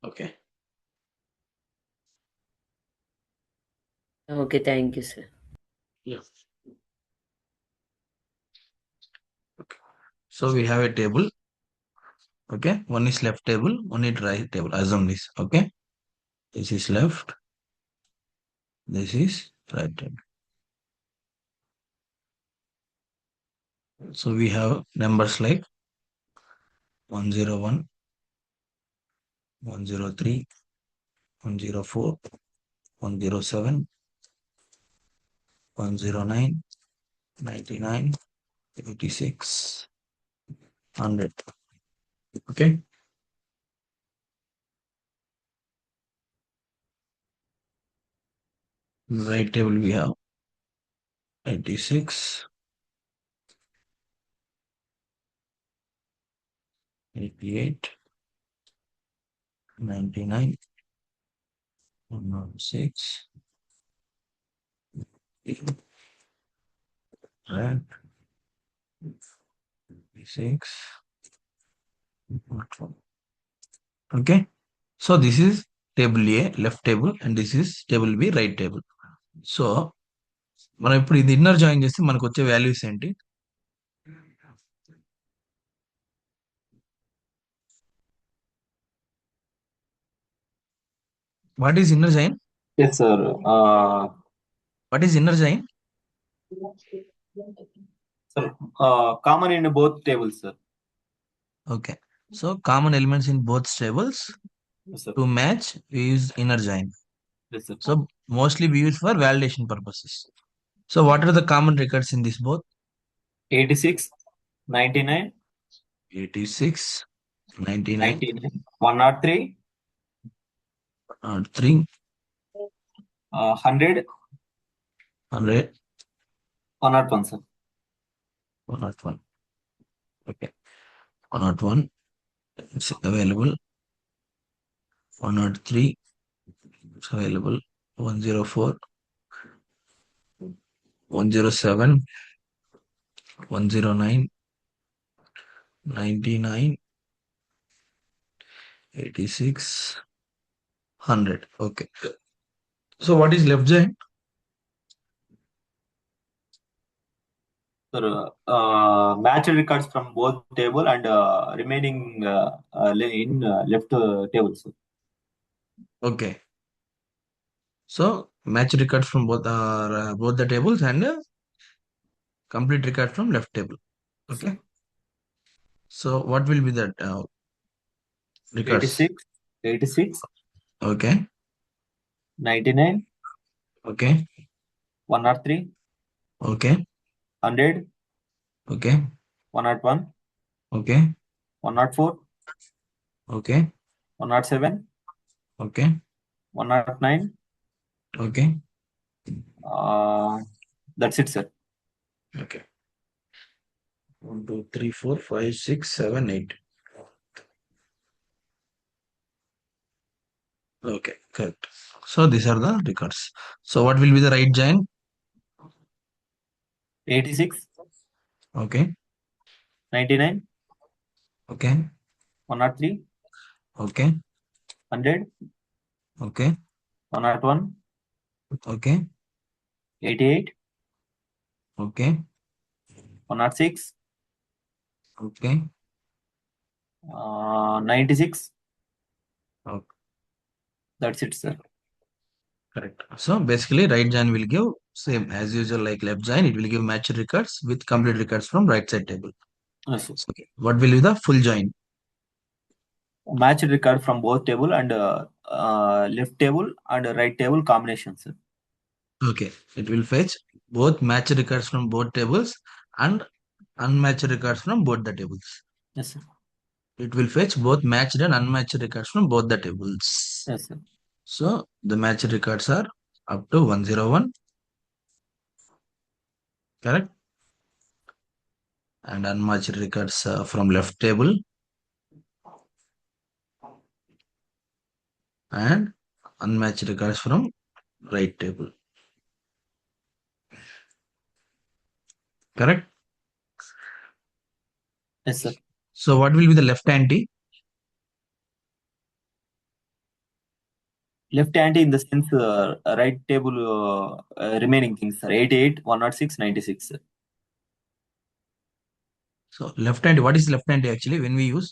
Okay. Okay, thank you, sir. Yeah. Okay. So we have a table. Okay. One is left table, one is right table. Assume this. Okay. This is left. This is right table. So we have numbers like 101, 103, 104, 107, 109, 99, 86, 100. Okay. Right table we have 86, 88, 99, 106, right, 86. Okay. So this is table A, left table, and this is table B, right table. So మనం ఇప్పుడు ఇది inner join చేస్తే మనకు వచ్చే values ఏంటి? What is inner join? Yes, sir. What is inner join? Sir, common in both tables, sir. Okay. So common elements in both tables Yes, sir. to match we use inner join. Yes, sir. So mostly we use for validation purposes. So what are the common records in this both? 86, 99, 86, 99, 99, 103, 3, 100, 100, 101, sir. 101. Okay. 101 is available. 103 is available. 104, 107, 109, 99, 86, 100. Okay. So what is left join? Sir, matched records from both table and remaining in left table, sir. Okay. So match records from both the tables and complete record from left table. Okay. So what will be that records? 86, 86, Okay. 99, Okay. 103, Okay. 100, Okay. 101, Okay. 104, Okay. 107, Okay. 109. Okay. That's it, sir. Okay. 1, 2, 3, 4, 5, 6, 7, 8. Okay, correct. So these are the records. So what will be the right join? 86, Okay. 99, Okay. 103, Okay. 100, Okay. 101, Okay. 88, Okay. 106, Okay. 96. Okay. That's it, sir. Correct. So basically, right join will give same as usual like left join. It will give matched records with complete records from right side table. Yes, sir. Okay. What will be the full join? Matched record from both table and left table and right table combination, sir. Okay. It will fetch both matched records from both tables and unmatched records from both the tables. Yes, sir. It will fetch both matched and unmatched records from both the tables. Yes, sir. So the matched records are up to 101. Correct. And unmatched records from left table and unmatched records from right table. Correct. Yes, sir. So what will be the left anti? Left hand in the sense right table remaining things, sir. 88, 106, 96. So left hand, what is left hand actually when we use?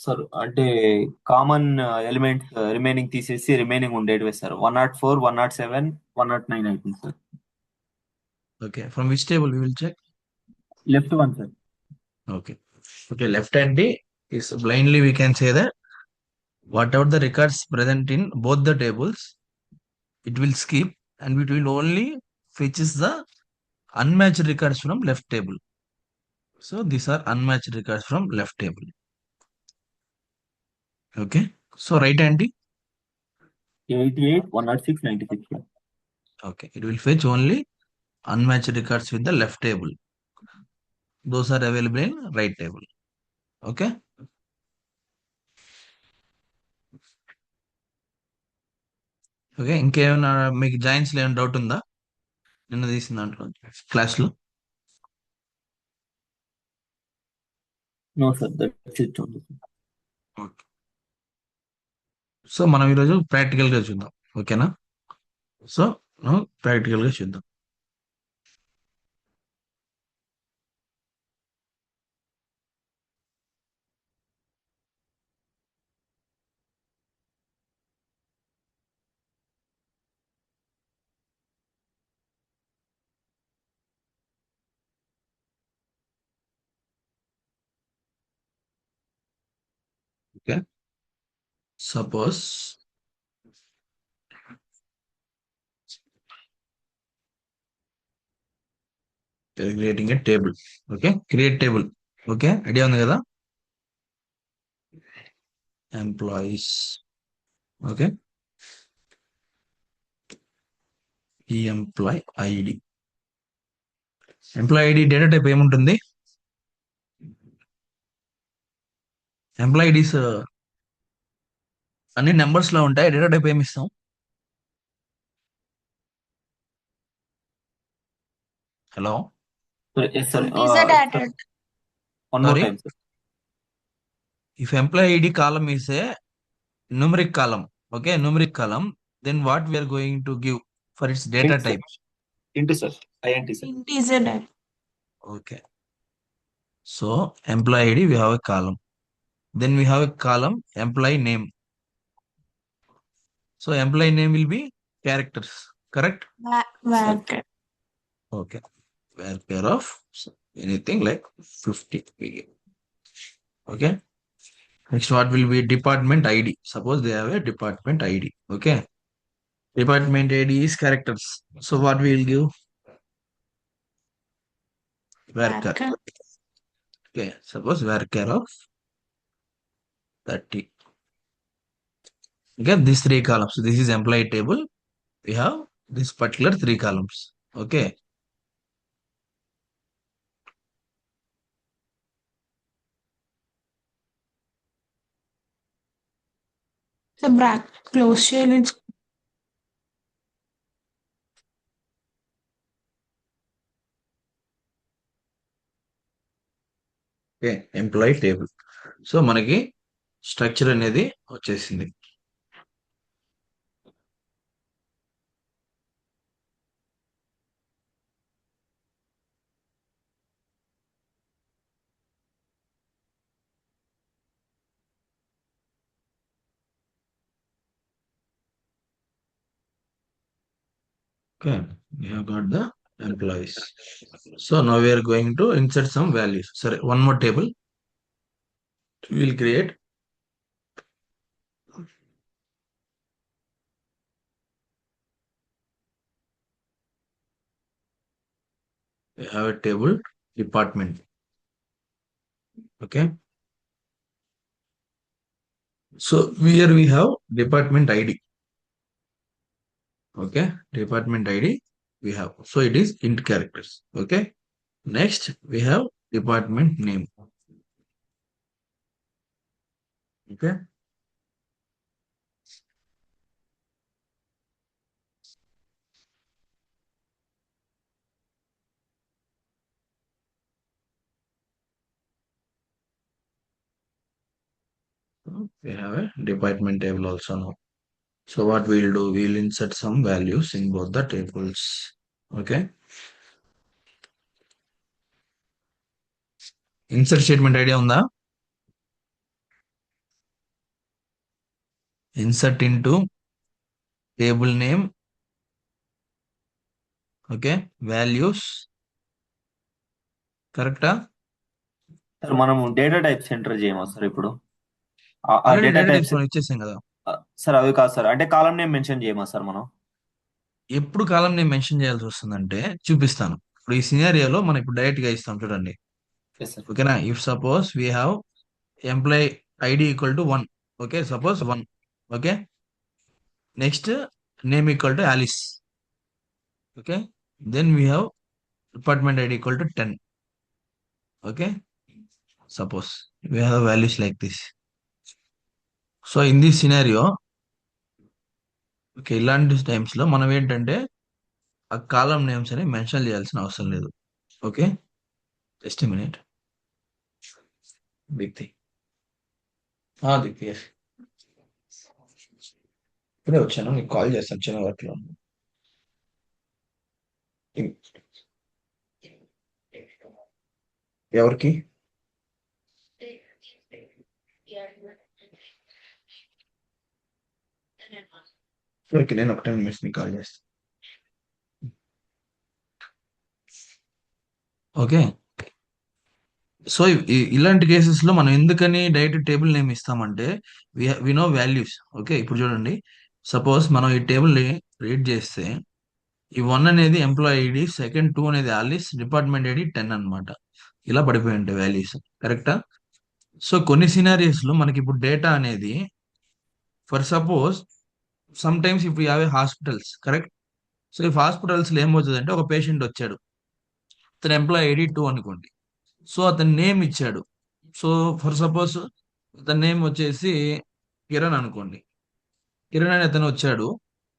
Sir అంటే common elements remaining తీసేసి remaining ఉండేటివి sir. 104, 107, 109 అవుతుంది sir. Okay, from which table we will check? Left one sir. Okay. Okay, left hand is blindly we can say that whatever the records present in both the tables, it will skip and it will only fetches the unmatched records from left table. So these are unmatched records from left table. Okay. So right hand, 88, 106, 96 sir. okay, it will fetch only unmatched records with the left table. Those are available in right table. Okay. Okay, ఇంకేమైనా మీకు joins లో ఏమైనా doubt ఉందా నిన్న తీసిన దాంట్లో class లో? No sir, that's it only. Okay. So మనం ఈరోజు ప్రాక్టికల్ గా చూద్దాం. ఓకేనా? సో మనం ప్రాక్టికల్ గా చూద్దాం. Okay, suppose creating a table. Okay, create table. Okay, idea ఉంది కదా? ఎంప్లాయీస్. ఓకే, ఈ employee ID. Employee ID data type ఏముంటుంది? ఎంప్లాయ్ ఐడీస్ అన్ని నెంబర్స్ లో ఉంటాయి. డేటా టైప్ ఏమి ఇస్తాం? Hello, yes sir. Integer data. One more sorry. Time sir. If employee ID column is a numeric column, okay, numeric column, then what we are going to give for its data type? ఇంటి sir, INT sir. Integer data. Okay, so employee ID we have a column, then we have a column employee name. So employee name will be characters, correct? Varchar. Okay, varchar of anything like 50 we give. Okay, next what will be department ID? Suppose they have a department ID. Okay, department ID is characters, so what we will give? Varchar. Varchar. Okay, suppose varchar of 30. Okay, these three columns. So this is employee table. We have this particular three columns. Okay. So close shell is okay, employee table. So మనకి structure అనేది వచ్చేసింది. Okay, we have got the employees. So now we are going to insert some values. Sorry, one more table. We will create. We have a table department. Okay. So here we have department ID. Okay, department ID we have. So it is int characters. Okay. Next we have department name. Okay. we have a department table also now. So what we'll do, we'll insert some values in both the tables. Okay. Insert statement idea ఉందా? Insert into table name. Okay. Values. కరెక్టా? Sir మనం data types enter చేయమా sir ఇప్పుడు? ఆ already data data types types ఇచ్చేసాం కదా. Sir అవి కాదు sir, అంటే కాలం నేమ్ మెన్షన్ చేయమా సార్ మనం? ఎప్పుడు కాలం నేను మెన్షన్ చేయాల్సి వస్తుందంటే చూపిస్తాను. ఇప్పుడు ఈ సినారియోలో మనం ఇప్పుడు డైరెక్ట్ గా ఇస్తాం చూడండి. Yes sir. ఓకేనా? If suppose we have employ ID equal to 1. Okay, suppose 1. Okay, next name equal to Alice. Okay, then we have department ID equal to 10. Okay, suppose we have values like this. So in this scenario, okay, ఇలాంటి times లో మనం ఏంటంటే ఆ కాలం names అని mention చేయాల్సిన అవసరం లేదు. Okay, just minute. Deepti, Deepti, ఇప్పుడే వచ్చాను, నీకు కాల్ చేస్తాను చిన్న వర్క్ లో. ఎవరికి? ఓకే, నేను ఒక 10 minutes నీకు కాల్ చేస్తాను. ఓకే, సో ఇలాంటి కేసెస్ లో మనం ఎందుకని డైరెక్ట్ టేబుల్ నేమ్ ఇస్తామంటే వి నో వాల్యూస్. ఓకే, ఇప్పుడు చూడండి, సపోజ్ మనం ఈ టేబుల్ ని రీడ్ చేస్తే ఈ 1 అనేది ఎంప్లాయీ ఐడి, సెకండ్ 2 అనేది ఆలిస్, డిపార్ట్మెంట్ ఐడి 10 అన్నమాట. ఇలా పడిపోయి ఉంటాయి వాల్యూస్. కరెక్టా? సో కొన్ని సినారీస్ లో మనకి ఇప్పుడు డేటా అనేది, for suppose some times if you have a hospitals, correct? So ఈ హాస్పిటల్స్ లో ఏమవుతుందంటే ఒక పేషెంట్ వచ్చాడు, అతను ఎంప్లాయీ ఐడి 2 అనుకోండి. సో అతని నేమ్ ఇచ్చాడు. సో ఫర్ సపోజ్ అతని నేమ్ వచ్చేసి కిరణ్ అనుకోండి. కిరణ్ అని అతను వచ్చాడు,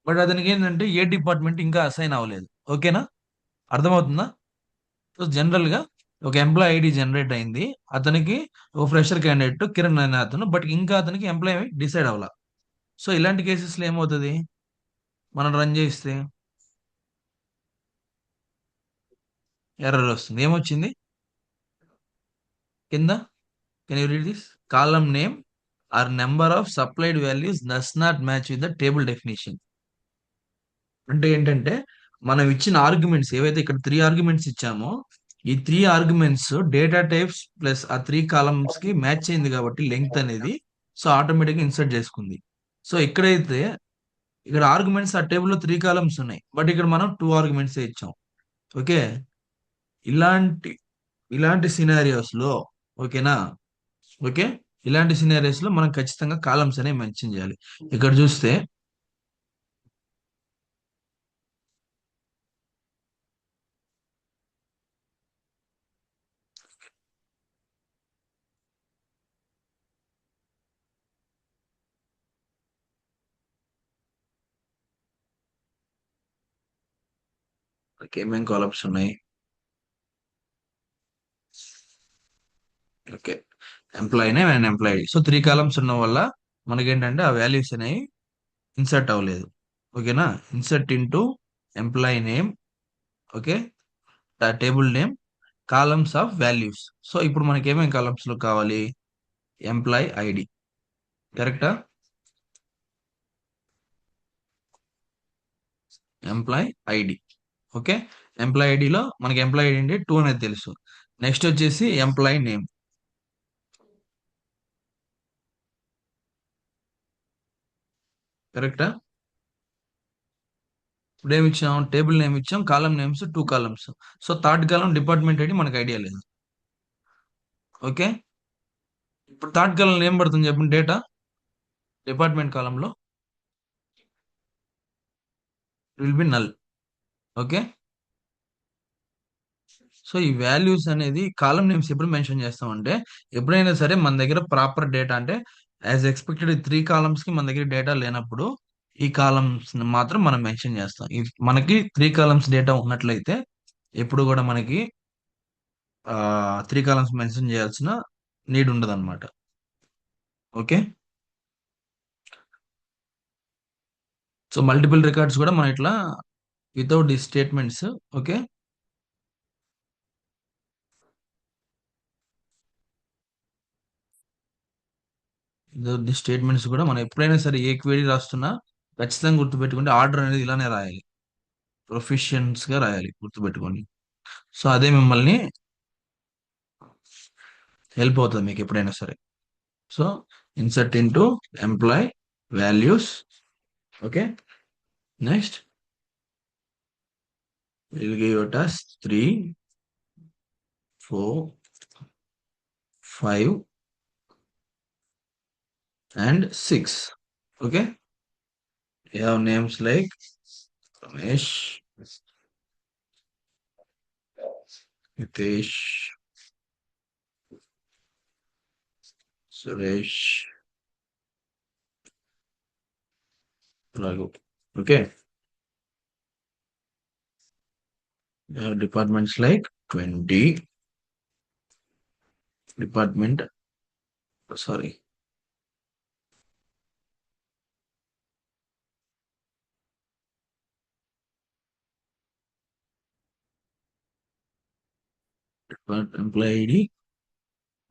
బట్ అతనికి ఏంటంటే ఏ డిపార్ట్మెంట్ ఇంకా అసైన్ అవ్వలేదు. ఓకేనా? అర్థమవుతుందా? సో జనరల్ గా ఒక ఎంప్లాయ్ ఐడి జనరేట్ అయింది, అతనికి ఒక ఫ్రెషర్ క్యాండిడేట్ కిరణ్ అనే అతను, బట్ ఇంకా అతనికి ఎంప్లాయ్ డిసైడ్ అవ్వాల. సో ఇలాంటి కేసెస్ లో ఏమవుతుంది, మనం రన్ చేస్తే ఎర్రర్ వస్తుంది. ఏమొచ్చింది కింద? Can you read this? Column name or number of supplied values does not match with the table definition. అంటే ఏంటంటే మనం ఇచ్చిన ఆర్గ్యుమెంట్స్ ఏవైతే ఇక్కడ 3 ఆర్గ్యుమెంట్స్ ఇచ్చామో, ఈ 3 ఆర్గ్యుమెంట్స్ డేటా టైప్స్ ప్లస్ ఆ 3 కాలమ్స్ కి మ్యాచ్ అయింది కాబట్టి లెంగ్త్ అనేది సో ఆటోమేటిక్ గా ఇన్సర్ట్ చేసుకుంది. సో ఇక్కడైతే ఇక్కడ ఆర్గ్యుమెంట్స్ ఆ టేబుల్లో 3 కాలమ్స్ ఉన్నాయి, బట్ ఇక్కడ మనం 2 ఆర్గ్యుమెంట్స్ ఇచ్చాం. ఓకే, ఇలాంటి ఇలాంటి సినారియోస్ లో, ఓకేనా? ఓకే, ఇలాంటి సినారియోస్ లో మనం ఖచ్చితంగా కాలమ్స్ అనేవి మెన్షన్ చేయాలి. ఇక్కడ చూస్తే ఏమేం కాలమ్స్ ఉన్నాయి. Okay, employee name and employee. So 3 columns ఉన్న వల్ల మనకేంటంటే ఆ వాల్యూస్ అనేవి ఇన్సర్ట్ అవ్వలేదు. ఓకేనా? Insert into employee name. Okay, table name, columns of values. So ఇప్పుడు మనకి ఏమేమి కాలమ్స్ లో కావాలి? Employee ID. కరెక్టా? Employee ID. ఓకే, ఎంప్లాయీ ఐడిలో మనకి ఎంప్లాయీ ఐడి అంటే 2 అనేది తెలుసు. నెక్స్ట్ వచ్చేసి ఎంప్లాయీ నేమ్. కరెక్టా? ఇప్పుడు ఏమి ఇచ్చాం? టేబుల్ నేమ్ ఇచ్చాం, కాలం నేమ్స్ 2 కాలమ్స్. సో థర్డ్ కాలం డిపార్ట్మెంట్ ఐడి మనకు ఐడియా లేదు. ఓకే, ఇప్పుడు థర్డ్ కాలం ఏం పడుతుంది చెప్పండి? డేటా డిపార్ట్మెంట్ కాలంలో will be null. Okay, so ఈ వాల్యూస్ అనేది కాలం నేమ్స్ ఎప్పుడు మెన్షన్ చేస్తామంటే ఎప్పుడైనా సరే మన దగ్గర ప్రాపర్ డేటా అంటే యాజ్ ఎక్స్పెక్టెడ్ 3 కాలమ్స్ కి మన దగ్గర డేటా లేనప్పుడు ఈ కాలమ్స్ మాత్రం మనం మెన్షన్ చేస్తాం. మనకి 3 కాలమ్స్ డేటా ఉన్నట్లయితే ఎప్పుడు కూడా మనకి 3 కాలమ్స్ మెన్షన్ చేయాల్సిన నీడ్ ఉండదు అనమాట. ఓకే, సో మల్టిపుల్ రికార్డ్స్ కూడా మనం ఇట్లా without the statements, okay, the statements కూడా మనం ఎప్పుడైనా సరే ఏ క్వెరీ రాస్తున్నా ఖచ్చితంగా గుర్తుపెట్టుకుంటే ఆర్డర్ అనేది ఇలానే రాయాలి, ప్రొఫిషియన్స్ గా రాయాలి, గుర్తుపెట్టుకోండి. సో అదే మిమ్మల్ని హెల్ప్ అవుతుంది మీకు ఎప్పుడైనా సరే. So insert into employee values, okay. Next will give your task 3, 4, 5 and 6. Okay, you have names like Ramesh, Hitesh, Suresh, Raghu. Okay, you have departments like 20, department, sorry, employee ID,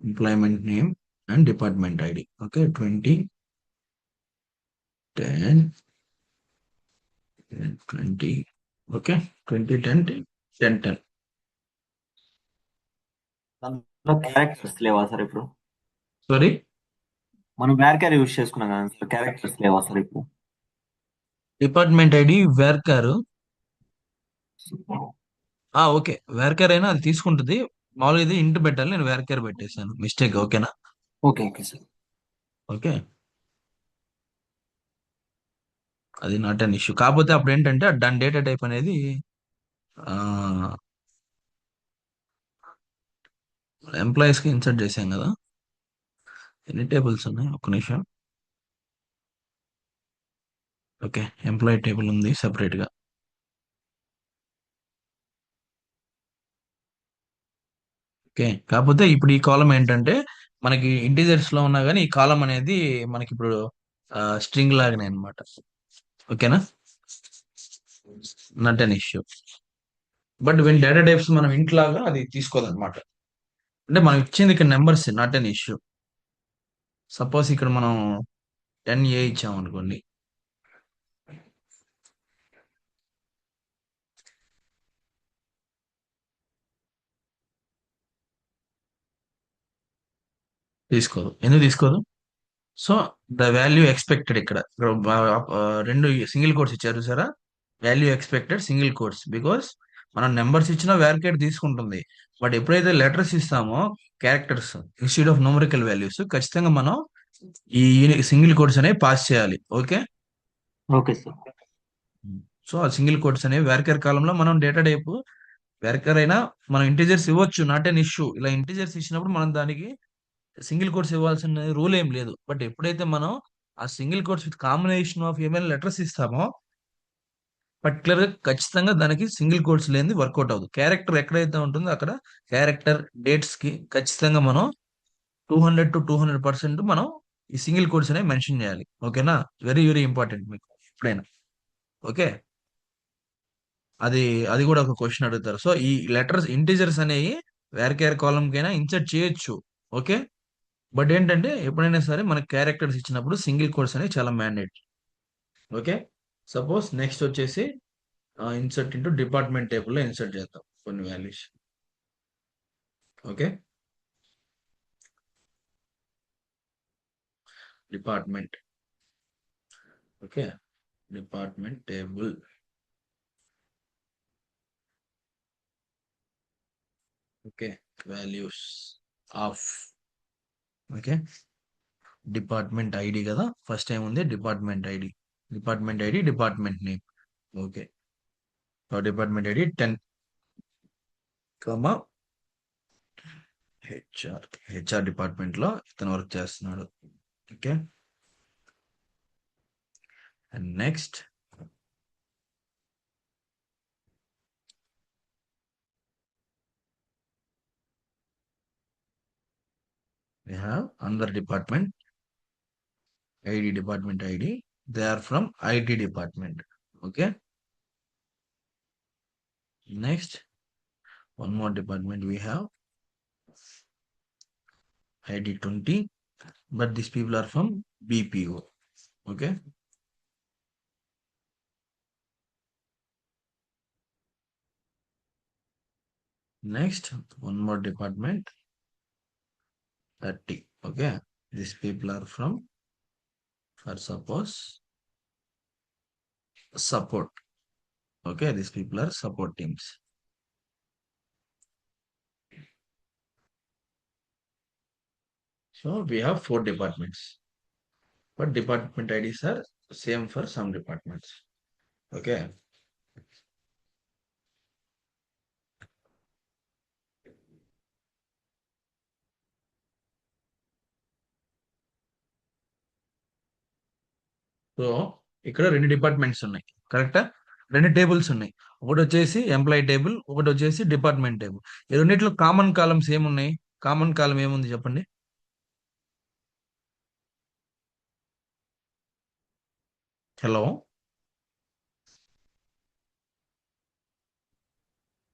employment name and department ID. Okay, 20, 10, 20. Okay, 20, 10, 10, 10. దాంట్లో characters లేవా sir ఇప్పుడు? Sorry, మనం వేర్కర్ use చేసుకున్నాం కదా sir, characters లేవా sir ఇప్పుడు? Department ID varchar. Okay, varchar అయినా అది తీసుకుంటుంది. మామూలుగా ఇది ఇంటి పెట్టాలి, నేను వేర్కార్ పెట్టేశాను, మిస్టేక్. ఓకేనా? Okay okay sir. ఓకే, అది నాట్ అన్ ఇష్యూ. కాకపోతే అప్పుడు ఏంటంటే దాని డేటా టైప్ అనేది ఎంప్లాయీస్ కి ఇన్సర్ట్ చేశాం కదా. ఎన్ని టేబుల్స్ ఉన్నాయి, ఒక్క నిమిషం. ఓకే, ఎంప్లాయీ టేబుల్ ఉంది సెపరేట్ గా. ఓకే, కాకపోతే ఇప్పుడు ఈ కాలం ఏంటంటే మనకి ఇంటీజర్స్ లో ఉన్నా కానీ ఈ కాలం అనేది మనకి ఇప్పుడు స్ట్రింగ్ లాగానే అనమాట. ఓకేనా? Not an issue. But when data types మనం ఇంట్లాగా అది తీసుకోదన్నమాట. అంటే మనం ఇచ్చింది ఇక్కడ numbers, not an issue. Suppose ఇక్కడ మనం 10A ఇచ్చాం అనుకోండి, తీసుకోదు. ఎందుకు తీసుకోదు? సో ద వాల్యూ ఎక్స్పెక్టెడ్ ఇక్కడ రెండు సింగిల్ కోట్స్ ఇచ్చారు సరే, value expected single quotes, because మనం నెంబర్స్ ఇచ్చిన వ్యాలికేట్ తీసుకుంటుంది. బట్ ఎప్పుడైతే లెటర్స్ ఇస్తామో characters instead of numerical values, ఖచ్చితంగా మనం ఈ సింగిల్ కోట్స్ అనేవి పాస్ చేయాలి. Okay, okay sir. సో ఆ సింగిల్ కోట్స్ అనేవి వేర్కర్ కాలంలో మనం డేటా టైప్ వేర్కర్ అయినా మనం ఇంటీజర్స్ ఇవ్వచ్చు, నాట్ ఎన్ ఇష్యూ. ఇలా ఇంటీజర్స్ ఇచ్చినప్పుడు మనం దానికి సింగిల్ కోట్స్ ఇవ్వాల్సిన రూల్ ఏం లేదు. బట్ ఎప్పుడైతే మనం ఆ single quotes with combination of ఏమైనా లెటర్స్ ఇస్తామో పర్టికులర్ గా ఖచ్చితంగా దానికి సింగిల్ కోట్స్ లేనిది వర్కౌట్ అవ్వదు. క్యారెక్టర్ ఎక్కడైతే ఉంటుందో అక్కడ క్యారెక్టర్ డేట్స్ కి ఖచ్చితంగా మనం 200 to 200% మనం ఈ సింగిల్ కోట్స్ అనేవి మెన్షన్ చేయాలి. ఓకేనా? వెరీ వెరీ ఇంపార్టెంట్ మీకు ఎప్పుడైనా. ఓకే, అది అది కూడా ఒక క్వశ్చన్ అడుగుతారు. సో ఈ లెటర్స్ ఇంటీజర్స్ అనేవి వేర్ కాలం కైనా ఇన్సర్ట్ చేయొచ్చు. ఓకే, బట్ ఏంటంటే ఎప్పుడైనా సరే మనకి క్యారెక్టర్స్ ఇచ్చినప్పుడు సింగిల్ కోట్స్ అనేవి చాలా మ్యాండేట్. ఓకే, సపోజ్ నెక్స్ట్ వచ్చేసి ఇన్సర్ట్ ఇంటూ డిపార్ట్మెంట్ టేబుల్ లో ఇన్సర్ట్ చేద్దాం కొన్ని values. Okay, department. Okay, department table. Okay, values of. Okay, department ID కదా, ఫస్ట్ టైం ఉంది department ID, department ID, department name. Okay, department ID 10, HR department లో ఇతను work చేస్తున్నాడు. Okay, and next we have another department ID, department ID They are from IT department. Okay. Next, one more department we have ID 20, but these people are from BPO. Okay. Next, one more department 30. Okay. These people are from, for suppose, support. Okay. These people are support teams. So we have 4 departments, but department IDs are same for some departments. Okay. So ఇక్కడ 2 departments ఉన్నాయి. కరెక్టా? 2 tables ఉన్నాయి. ఒకటి వచ్చేసి employee table, ఒకటి వచ్చేసి department table. ఈ రెండిట్లో కామన్ కాలమ్స్ ఏమున్నాయి? కామన్ కాలం ఏముంది చెప్పండి? Hello.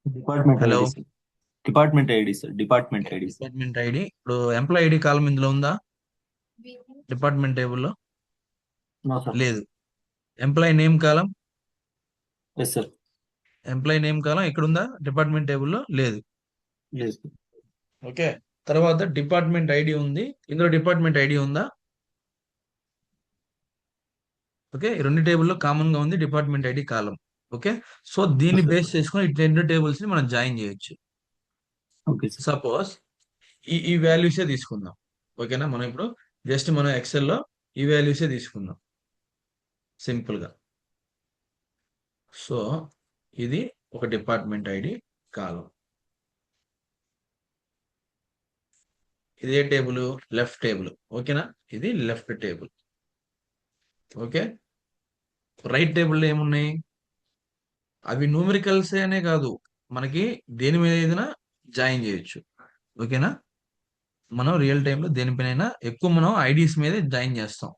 Department hello. ID sir. Department ID sir. Department ID sir. Department ID. ఇప్పుడు ఎంప్లాయీ ఐడి కాలం ఇందులో ఉందా? డిపార్ట్మెంట్ టేబుల్లో నో సార్. లేదు. ఎంప్లాయీ నేమ్ కాలం, ఎస్ సార్. ఎంప్లాయీ నేమ్ కాలం ఇక్కడ ఉందా? డిపార్ట్మెంట్ టేబుల్లో లేదు. లేదు సార్. ఓకే. తర్వాత డిపార్ట్మెంట్ ఐడి ఉంది. ఇందులో డిపార్ట్మెంట్ ఐడి ఉందా? ఓకే. ఈ 2 టేబుల్లో కామన్ గా ఉంది డిపార్ట్మెంట్ ఐడి కాలం. ఓకే. సో దీన్ని బేస్ చేసుకొని ఈ 2 టేబుల్స్ ని మనం జాయిన్ చేయొచ్చు. Okay sir. సపోజ్ ఈ వాల్యూసే తీసుకుందాం. ఓకేనా? మనం ఇప్పుడు జస్ట్ మనం ఎక్సెల్లో ఈ వాల్యూసే తీసుకుందాం సింపుల్ గా. సో ఇది ఒక డిపార్ట్మెంట్ ఐడి కాలం. ఇది ఏ టేబుల్? Left table. ఓకేనా? ఇది లెఫ్ట్ టేబుల్. ఓకే. రైట్ టేబుల్లో ఏమున్నాయి? అవి న్యూమరికల్స్ అనే కాదు, మనకి దేని మీద ఏదైనా జాయిన్ చేయొచ్చు. ఓకేనా? మనం రియల్ టైంలో దేనిపైన ఎక్కువ మనం ఐడీస్ మీద జాయిన్ చేస్తాం.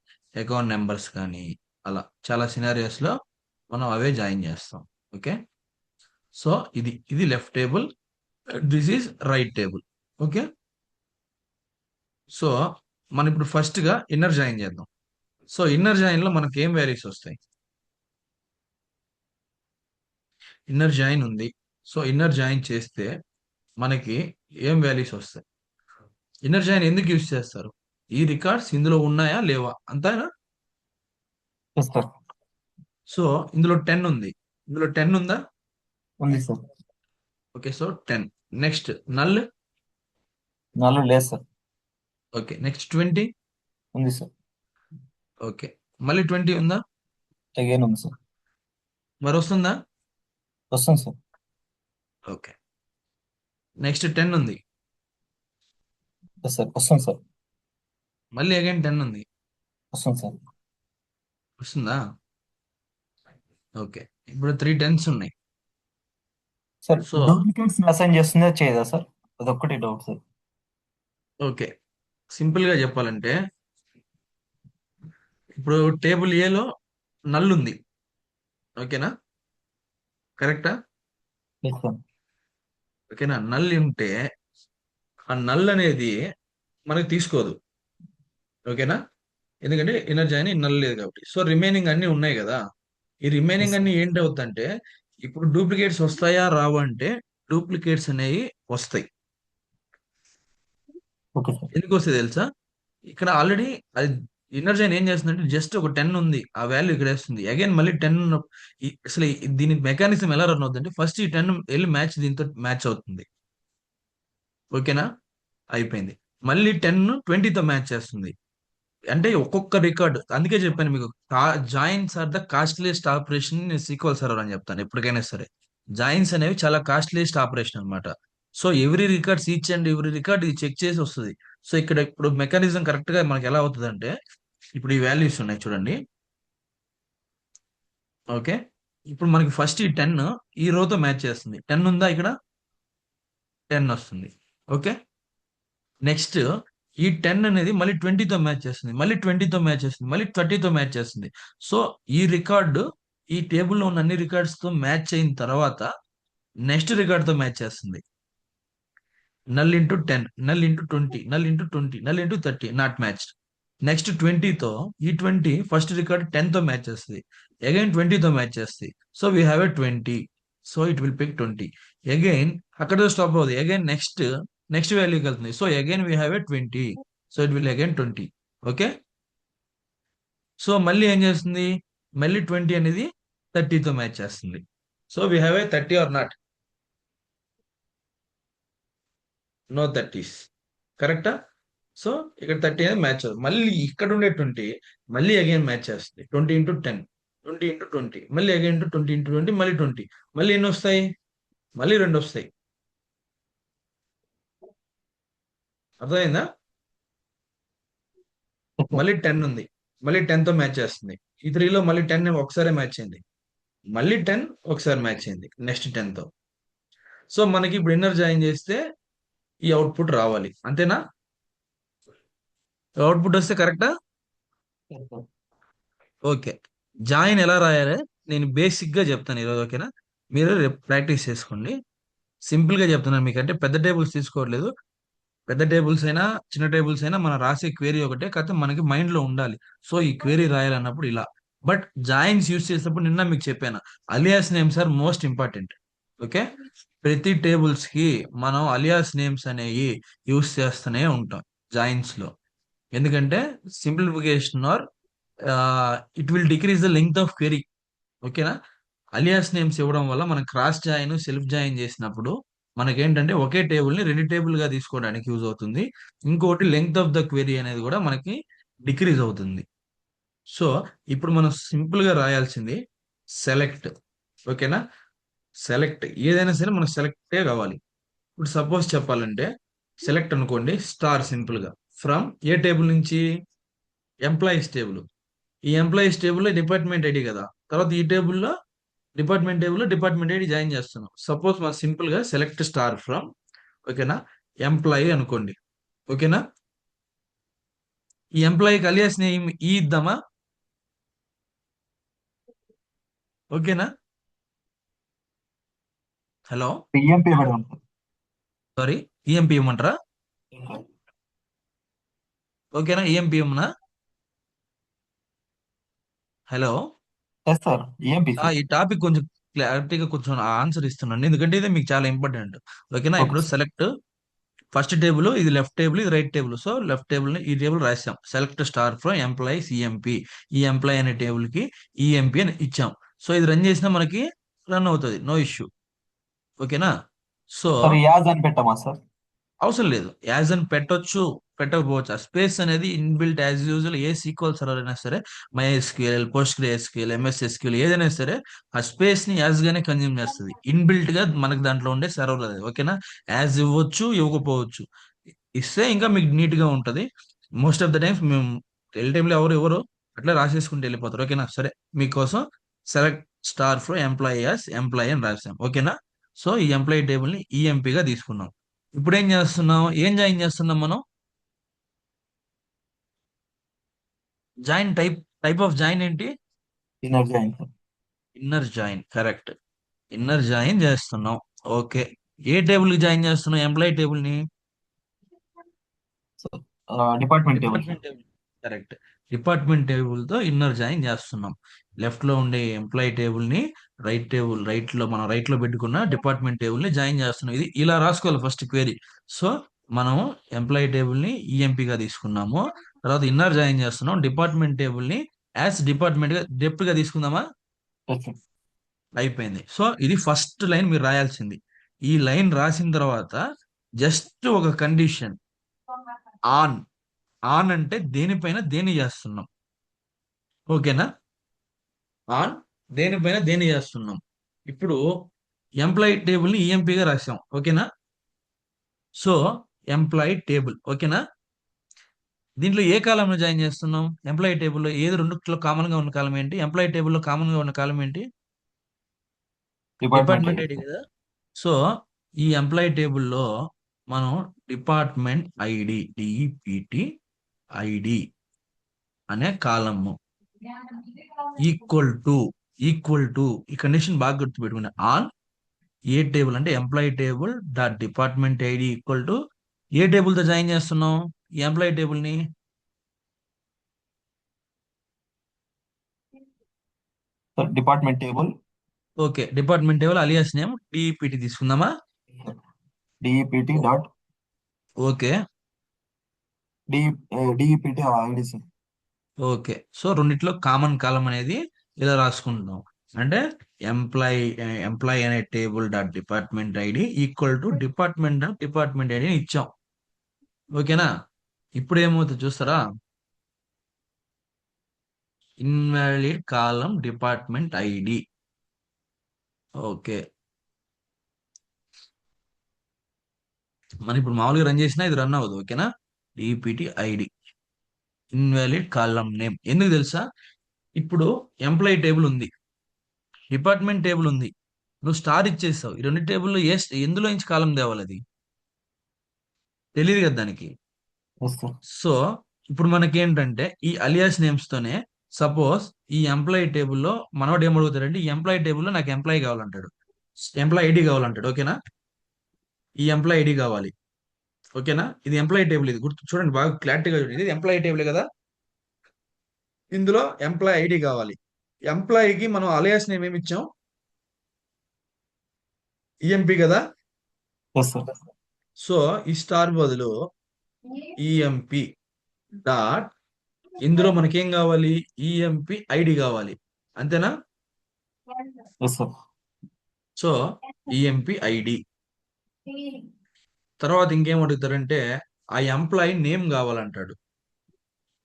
అకౌంట్ నెంబర్స్ కానీ అలా చాలా సినారియోస్ లో మనం అవే జాయిన్ చేస్తాం. ఓకే. సో ఇది left table, this is right table. Okay. So మనం ఇప్పుడు ఫస్ట్ గా ఇన్నర్ జాయిన్ చేద్దాం. సో ఇన్నర్ జాయిన్ లో మనకి ఏం వాల్యూస్ వస్తాయి? ఇన్నర్ జాయిన్ ఉంది. సో ఇన్నర్ జాయిన్ చేస్తే మనకి ఏం వాల్యూస్ వస్తాయి? ఇన్నర్ జాయిన్ ఎందుకు యూజ్ చేస్తారు? ఈ రికార్డ్స్ ఇందులో ఉన్నాయా లేవా అంతేనా? Yes sir. సో ఇందులో 10 ఉంది. ఇందులో 10 ఉందా? ఉంది sir. Okay. So 10. Next null. నాలో లేదు సార్. ఓకే. నెక్స్ట్ 20. ఉంది సార్. ఓకే. మళ్ళీ 20 ఉందా? అగైన్ ఉంది సార్. మరి వస్తుందా? వస్తుంది సార్. ఓకే. నెక్స్ట్ 10 ఉంది. Yes sir. వస్తుంది సార్. మళ్ళీ అగైన్ 10 ఉంది. వస్తుంది సార్. వస్తుందా? ఓకే. ఇప్పుడు 3 10s ఉన్నాయి. సార్ సో డూప్లికేట్స్ అసైన్ చేస్తుందా చేయదా సార్? అదొక్కటి డౌట్ సార్. ఓకే. సింపుల్ గా చెప్పాలంటే ఇప్పుడు టేబుల్ ఏలో నల్ ఉంది. ఓకేనా? కరెక్టా? Yes sir. ఓకేనా? నల్ ఉంటే ఆ నల్ అనేది మనకి తీసుకోదు. ఓకేనా? ఎందుకంటే ఇన్నర్ జాయిన్ నల్ లేదు కాబట్టి. సో రిమైనింగ్ అన్ని ఉన్నాయి కదా. ఈ రిమైనింగ్ ఎస్ అన్ని ఏంటి అవుతుందంటే ఇప్పుడు డూప్లికేట్స్ వస్తాయా రావు అంటే డూప్లికేట్స్ అనేవి వస్తాయి. Okay sir. ఎందుకు వస్తాయి తెలుసా? ఇక్కడ ఆల్రెడీ అది ఇన్నర్ జాయిన్ ఏం చేస్తుందంటే జస్ట్ ఒక 10 ఉంది, ఆ వాల్యూ ఇక్కడ వేస్తుంది. అగైన్ మళ్ళీ 10 అసలు దీని మెకానిజం ఎలా రన్ అవుతుందంటే ఫస్ట్ ఈ 10 వెళ్ళి దీంతో మ్యాచ్ అవుతుంది. ఓకేనా? అయిపోయింది. మళ్ళీ 10 20తో మ్యాచ్ చేస్తుంది. అంటే ఒక్కొక్క రికార్డ్. అందుకే చెప్పాను మీకు joins are the costliest operation in SQL server అని చెప్తాను ఎప్పటికైనా సరే. జాయిన్స్ అనేవి చాలా కాస్ట్లీయెస్ట్ ఆపరేషన్ అన్నమాట. So every records each and every record ఇది చెక్ చేసి వస్తుంది. సో ఇక్కడ ఇప్పుడు మెకానిజం కరెక్ట్ గా మనకి ఎలా అవుతుంది అంటే ఇప్పుడు ఈ వాల్యూస్ ఉన్నాయి చూడండి. ఓకే. ఇప్పుడు మనకి ఫస్ట్ ఈ 10 ఈ రోతో మ్యాచ్ చేస్తుంది. 10 ఉందా ఇక్కడ? 10 వస్తుంది. ఓకే. నెక్స్ట్ ఈ 10 అనేది మళ్ళీ 20తో మ్యాచ్ చేస్తుంది, మళ్ళీ 20తో మ్యాచ్ చేస్తుంది, మళ్ళీ 30తో మ్యాచ్ చేస్తుంది. సో ఈ రికార్డు ఈ టేబుల్లో ఉన్న అన్ని రికార్డ్స్ తో మ్యాచ్ అయిన తర్వాత నెక్స్ట్ రికార్డ్ తో మ్యాచ్ చేస్తుంది. Null into 10, null into 20, null into 20, null into 30 not matched. Next 20తో ఈ 20 ఫస్ట్ రికార్డ్ 10తో మ్యాచ్ చేస్తుంది, అగైన్ 20తో మ్యాచ్ చేస్తుంది. So we have a 20, so it will pick 20. Again అక్కడ స్టాప్ అవుతుంది, అగైన్ నెక్స్ట్ వాల్యూకి వెళ్తుంది. So again we have a 20, so it will again 20. Okay, so మళ్ళీ ఏం చేస్తుంది, మళ్ళీ 20 అనేది 30తో మ్యాచ్ చేస్తుంది. So we have a 30 or not? No 30s, కరెక్టా? సో ఇక్కడ 30 అనేది మ్యాచ్ అవుతుంది. మళ్ళీ ఇక్కడ ఉండే 20 మళ్ళీ అగైన్ మ్యాచ్ చేస్తుంది. 20 ఇంటూ 10, 20 ఇంటూ 20, మళ్ళీ అగైన్ 20 ఇంటూ 20, మళ్ళీ 20, మళ్ళీ ఎన్ని వస్తాయి, మళ్ళీ 2 వస్తాయి. అర్థమైందా? మళ్ళీ 10 ఉంది, మళ్ళీ 10తో మ్యాచ్ చేస్తుంది. ఈ 3లో మళ్ళీ 10 ఒకసారి మ్యాచ్ అయింది, మళ్ళీ 10 ఒకసారి మ్యాచ్ అయింది నెక్స్ట్ 10తో. సో మనకి ఇప్పుడు ఇన్నర్ జాయిన్ చేస్తే ఈ అవుట్పుట్ రావాలి, అంతేనా? అవుట్పుట్ వస్తే కరెక్టా? ఓకే, జాయిన్ ఎలా రాయాలి నేను బేసిక్ గా చెప్తాను ఈరోజు, ఓకేనా? మీరు రేపు ప్రాక్టీస్ చేసుకోండి. సింపుల్ గా చెప్తున్నాను మీకు, అంటే పెద్ద టేబుల్స్ తీసుకోవట్లేదు. పెద్ద టేబుల్స్ అయినా చిన్న టేబుల్స్ అయినా మనం రాసే క్వేరీ ఒకటే, కాకపోతే మనకి మైండ్ లో ఉండాలి. సో ఈ క్వేరీ రాయాలన్నప్పుడు ఇలా. బట్ జాయిన్స్ యూస్ చేసేటప్పుడు నిన్న మీకు చెప్పాను, alias names are most important. Okay, ప్రతి టేబుల్స్ కి మనం అలియాస్ నేమ్స్ అనేవి యూస్ చేస్తూనే ఉంటాం జాయిన్స్ లో. ఎందుకంటే simplification or it will decrease the length of query. ఓకేనా? అలియాస్ నేమ్స్ ఇవ్వడం వల్ల మనం క్రాస్ జాయిన్ సెల్ఫ్ జాయిన్ చేసినప్పుడు మనకేంటంటే ఒకే టేబుల్ ని 2 టేబుల్ గా తీసుకోవడానికి యూజ్ అవుతుంది. ఇంకోటి లెంగ్త్ ఆఫ్ ద క్వెరీ అనేది కూడా మనకి డిక్రీజ్ అవుతుంది. సో ఇప్పుడు మనం సింపుల్ గా రాయాల్సింది సెలెక్ట్. ఓకేనా? సెలెక్ట్ ఏదైనా సరే మనకు సెలెక్టే కావాలి. ఇప్పుడు సపోజ్ చెప్పాలంటే సెలెక్ట్ అనుకోండి, స్టార్ సింపుల్ గా ఫ్రమ్ ఏ టేబుల్ నుంచి, ఎంప్లాయీస్ టేబుల్. ఈ ఎంప్లాయీస్ టేబుల్లో డిపార్ట్మెంట్ ఐడి కదా, తర్వాత ఈ టేబుల్లో డిపార్ట్మెంట్ ఐడి జాయిన్ చేస్తున్నాం. సపోజ్ మనం సింపుల్ గా సెలెక్ట్ స్టార్ ఫ్రమ్, ఓకేనా, ఎంప్లాయీ అనుకోండి. ఓకేనా? ఈ ఎంప్లాయీకి అలియాస్ నేమ్ ఈ ఇద్దామా? ఓకేనా? హలో, ఈఎంపీ ఇవ్వడం. సారీ, ఈఎంపీ ఇవ్వమంటారా? ఓకేనా, ఈఎంపీ ఇవ్వమనా? Hello, yes sir, EMP sir. ఈ టాపిక్ కొంచెం క్లారిటీగా కొంచెం ఆన్సర్ ఇస్తున్నాను, ఎందుకంటే ఇది మీకు చాలా ఇంపార్టెంట్. ఓకేనా? ఓకే ఇప్పుడు సార్. సెలెక్ట్ ఫస్ట్ టేబుల్, ఇది లెఫ్ట్ టేబుల్, ఇది right table. So left table ని ఈ టేబుల్ రాసాం, select star from employees EMP. ఈ ఎంప్లాయీ అనే టేబుల్ కి ఈఎంపీ అని ఇచ్చాం. సో ఇది రన్ చేసినా మనకి రన్ అవుతుంది, నో ఇష్యూ. ఓకేనా? సో సార్ యాజ్ అని పెట్టామా సార్? అవసరం లేదు, యాజ్ అని పెట్టొచ్చు, పెట్టకపోవచ్చు. ఆ స్పేస్ అనేది ఇన్బిల్ట్ యాజ్ యూజువల్ ఏ సీక్వల్ సర్వర్ అయినా సరే, MySQL, PostgreSQL, MS SQL ఏదైనా సరే ఆ స్పేస్ ని యాజ్ గానే కన్జ్యూమ్ చేస్తుంది. ఇన్బిల్ట్ గా మనకి దాంట్లో ఉండే సర్వర్ అది. ఓకేనా? యాజ్ ఇవ్వచ్చు, ఇవ్వకపోవచ్చు. ఇస్తే ఇంకా మీకు నీట్ గా ఉంటది. మోస్ట్ ఆఫ్ ద టైమ్స్ మేము టైంలో ఎవరు ఎవరు అట్లా రాసేసుకుంటూ వెళ్ళిపోతారు. ఓకేనా? సరే, మీకోసం select star from employee as employee అని రాసాం. ఓకేనా? సో ఈ ఎంప్లాయీ టేబుల్ ని ఈఎంపీగా తీసుకున్నాం. ఇప్పుడు ఏం చేస్తున్నాం, ఏం జాయిన్ చేస్తున్నాం మనం? జాయిన్ టైప్ ఆఫ్ జాయిన్ ఏంటి? Inner join sir. Inner join, correct. Inner join చేస్తున్నాం. ఓకే, ఏ టేబుల్ కి జాయిన్ చేస్తున్నాం ఎంప్లాయీ టేబుల్ ని? Department table sir. Department table, correct. Department table తో ఇన్నర్ జాయిన్ చేస్తున్నాం. లెఫ్ట్ లో ఉండే ఎంప్లాయీ టేబుల్ ని రైట్ లో మనం రైట్ లో పెట్టుకున్న డిపార్ట్మెంట్ టేబుల్ ని జాయిన్ చేస్తున్నాం. ఇది ఇలా రాసుకోవాలి ఫస్ట్ క్వేరీ. సో మనం ఎంప్లాయీ టేబుల్ ని ఈఎంపీగా తీసుకున్నాము, తర్వాత ఇన్నర్ జాయిన్ చేస్తున్నాం. డిపార్ట్మెంట్ టేబుల్ ని యాజ్ డిపార్ట్మెంట్ గా డెప్త్ గా తీసుకుందామా? Yes sir. అయిపోయింది. సో ఇది ఫస్ట్ లైన్ మీరు రాయాల్సింది. ఈ లైన్ రాసిన తర్వాత జస్ట్ ఒక కండిషన్, ఆన్. ఆన్ అంటే దేనిపైన దేని చేస్తున్నాం. ఓకేనా? ఆన్ దేనిపైన దేని చేస్తున్నాం. ఇప్పుడు ఎంప్లాయీ టేబుల్ ని ఈఎంపీగా రాసాం. ఓకేనా? సో ఎంప్లాయీ టేబుల్, ఓకేనా? దీంట్లో ఏ కాలంలో జాయిన్ చేస్తున్నాం? ఎంప్లాయీ టేబుల్లో ఏది రెండులో కామన్ గా ఉన్న కాలం ఏంటి? ఎంప్లాయీ టేబుల్లో కామన్ గా ఉన్న కాలం ఏంటి? డిపార్ట్మెంట్ డిపార్ట్మెంట్ ఐడి కదా. సో ఈ ఎంప్లాయీ టేబుల్లో మనం డిపార్ట్మెంట్ ఐడి డిఈపిటి ఐడి అనే కాలము ఈక్వల్ టు ఈ కండిషన్ బాగా గుర్తుపెట్టుకునే ఆన్ ఏ టేబుల్ అంటే employee table dot department ID equal to A table తో జాయిన్ చేస్తున్నాం ఈ ఎంప్లాయీ టేబుల్ ని department table okay department table alias name DEPT తీసుకుందామా DEPT dot okay DEPT ID sir. Okay so రెండిట్లో common column అనేది ఇలా రాసుకుంటున్నాం అంటే ఎంప్లాయ్ అనే table dot department ID equal to department dot department ఐడిని ఇచ్చాం ఓకేనా ఇప్పుడు ఏమవుతుంది చూస్తారా invalid column department ID okay మనం ఇప్పుడు మామూలుగా రన్ చేసినా ఇది రన్ అవ్వదు ఓకేనా DPT ID invalid column name ఎందుకు తెలుసా ఇప్పుడు ఎంప్లాయీ టేబుల్ ఉంది డిపార్ట్మెంట్ టేబుల్ ఉంది నువ్వు స్టార్ ఇచ్చేస్తావు ఈ రెండు టేబుల్లో ఎందులో నుంచి కాలం తేవాలి అది తెలియదు కదా దానికి ఎస్ సార్. సో ఇప్పుడు మనకి ఏంటంటే ఈ అలియాస్ నేమ్స్ తోనే సపోజ్ ఈ ఎంప్లాయీ టేబుల్లో మనోడు ఏమడుగుతాడంటే ఈ ఎంప్లాయీ టేబుల్లో నాకు ఎంప్లాయీ కావాలంటాడు ఎంప్లాయీ ఐడి కావాలంటాడు ఓకేనా ఈ ఎంప్లాయీ ఐడి కావాలి ఓకేనా ఇది ఎంప్లాయీ టేబుల్ ఇది గుర్తు చూడండి బాగా క్లారిటీగా చూడండి ఇది ఎంప్లాయీ టేబుల్ కదా ఇందులో ఎంప్లాయీ ఐడి కావాలి ఎంప్లాయీకి మనం అలియాస్ నేమ్ ఏమి ఇచ్చాం ఈఎంపి కదా ఎస్ సార్. సో ఈ స్టార్ బదులు ఈఎంపి డాట్ ఇందులో మనకేం కావాలి ఈఎంపి ఐడి కావాలి అంతేనా yes sir. So EMP ID తర్వాత ఇంకేం అడుగుతారంటే ఆ ఎంప్లాయీ నేమ్ కావాలంటాడు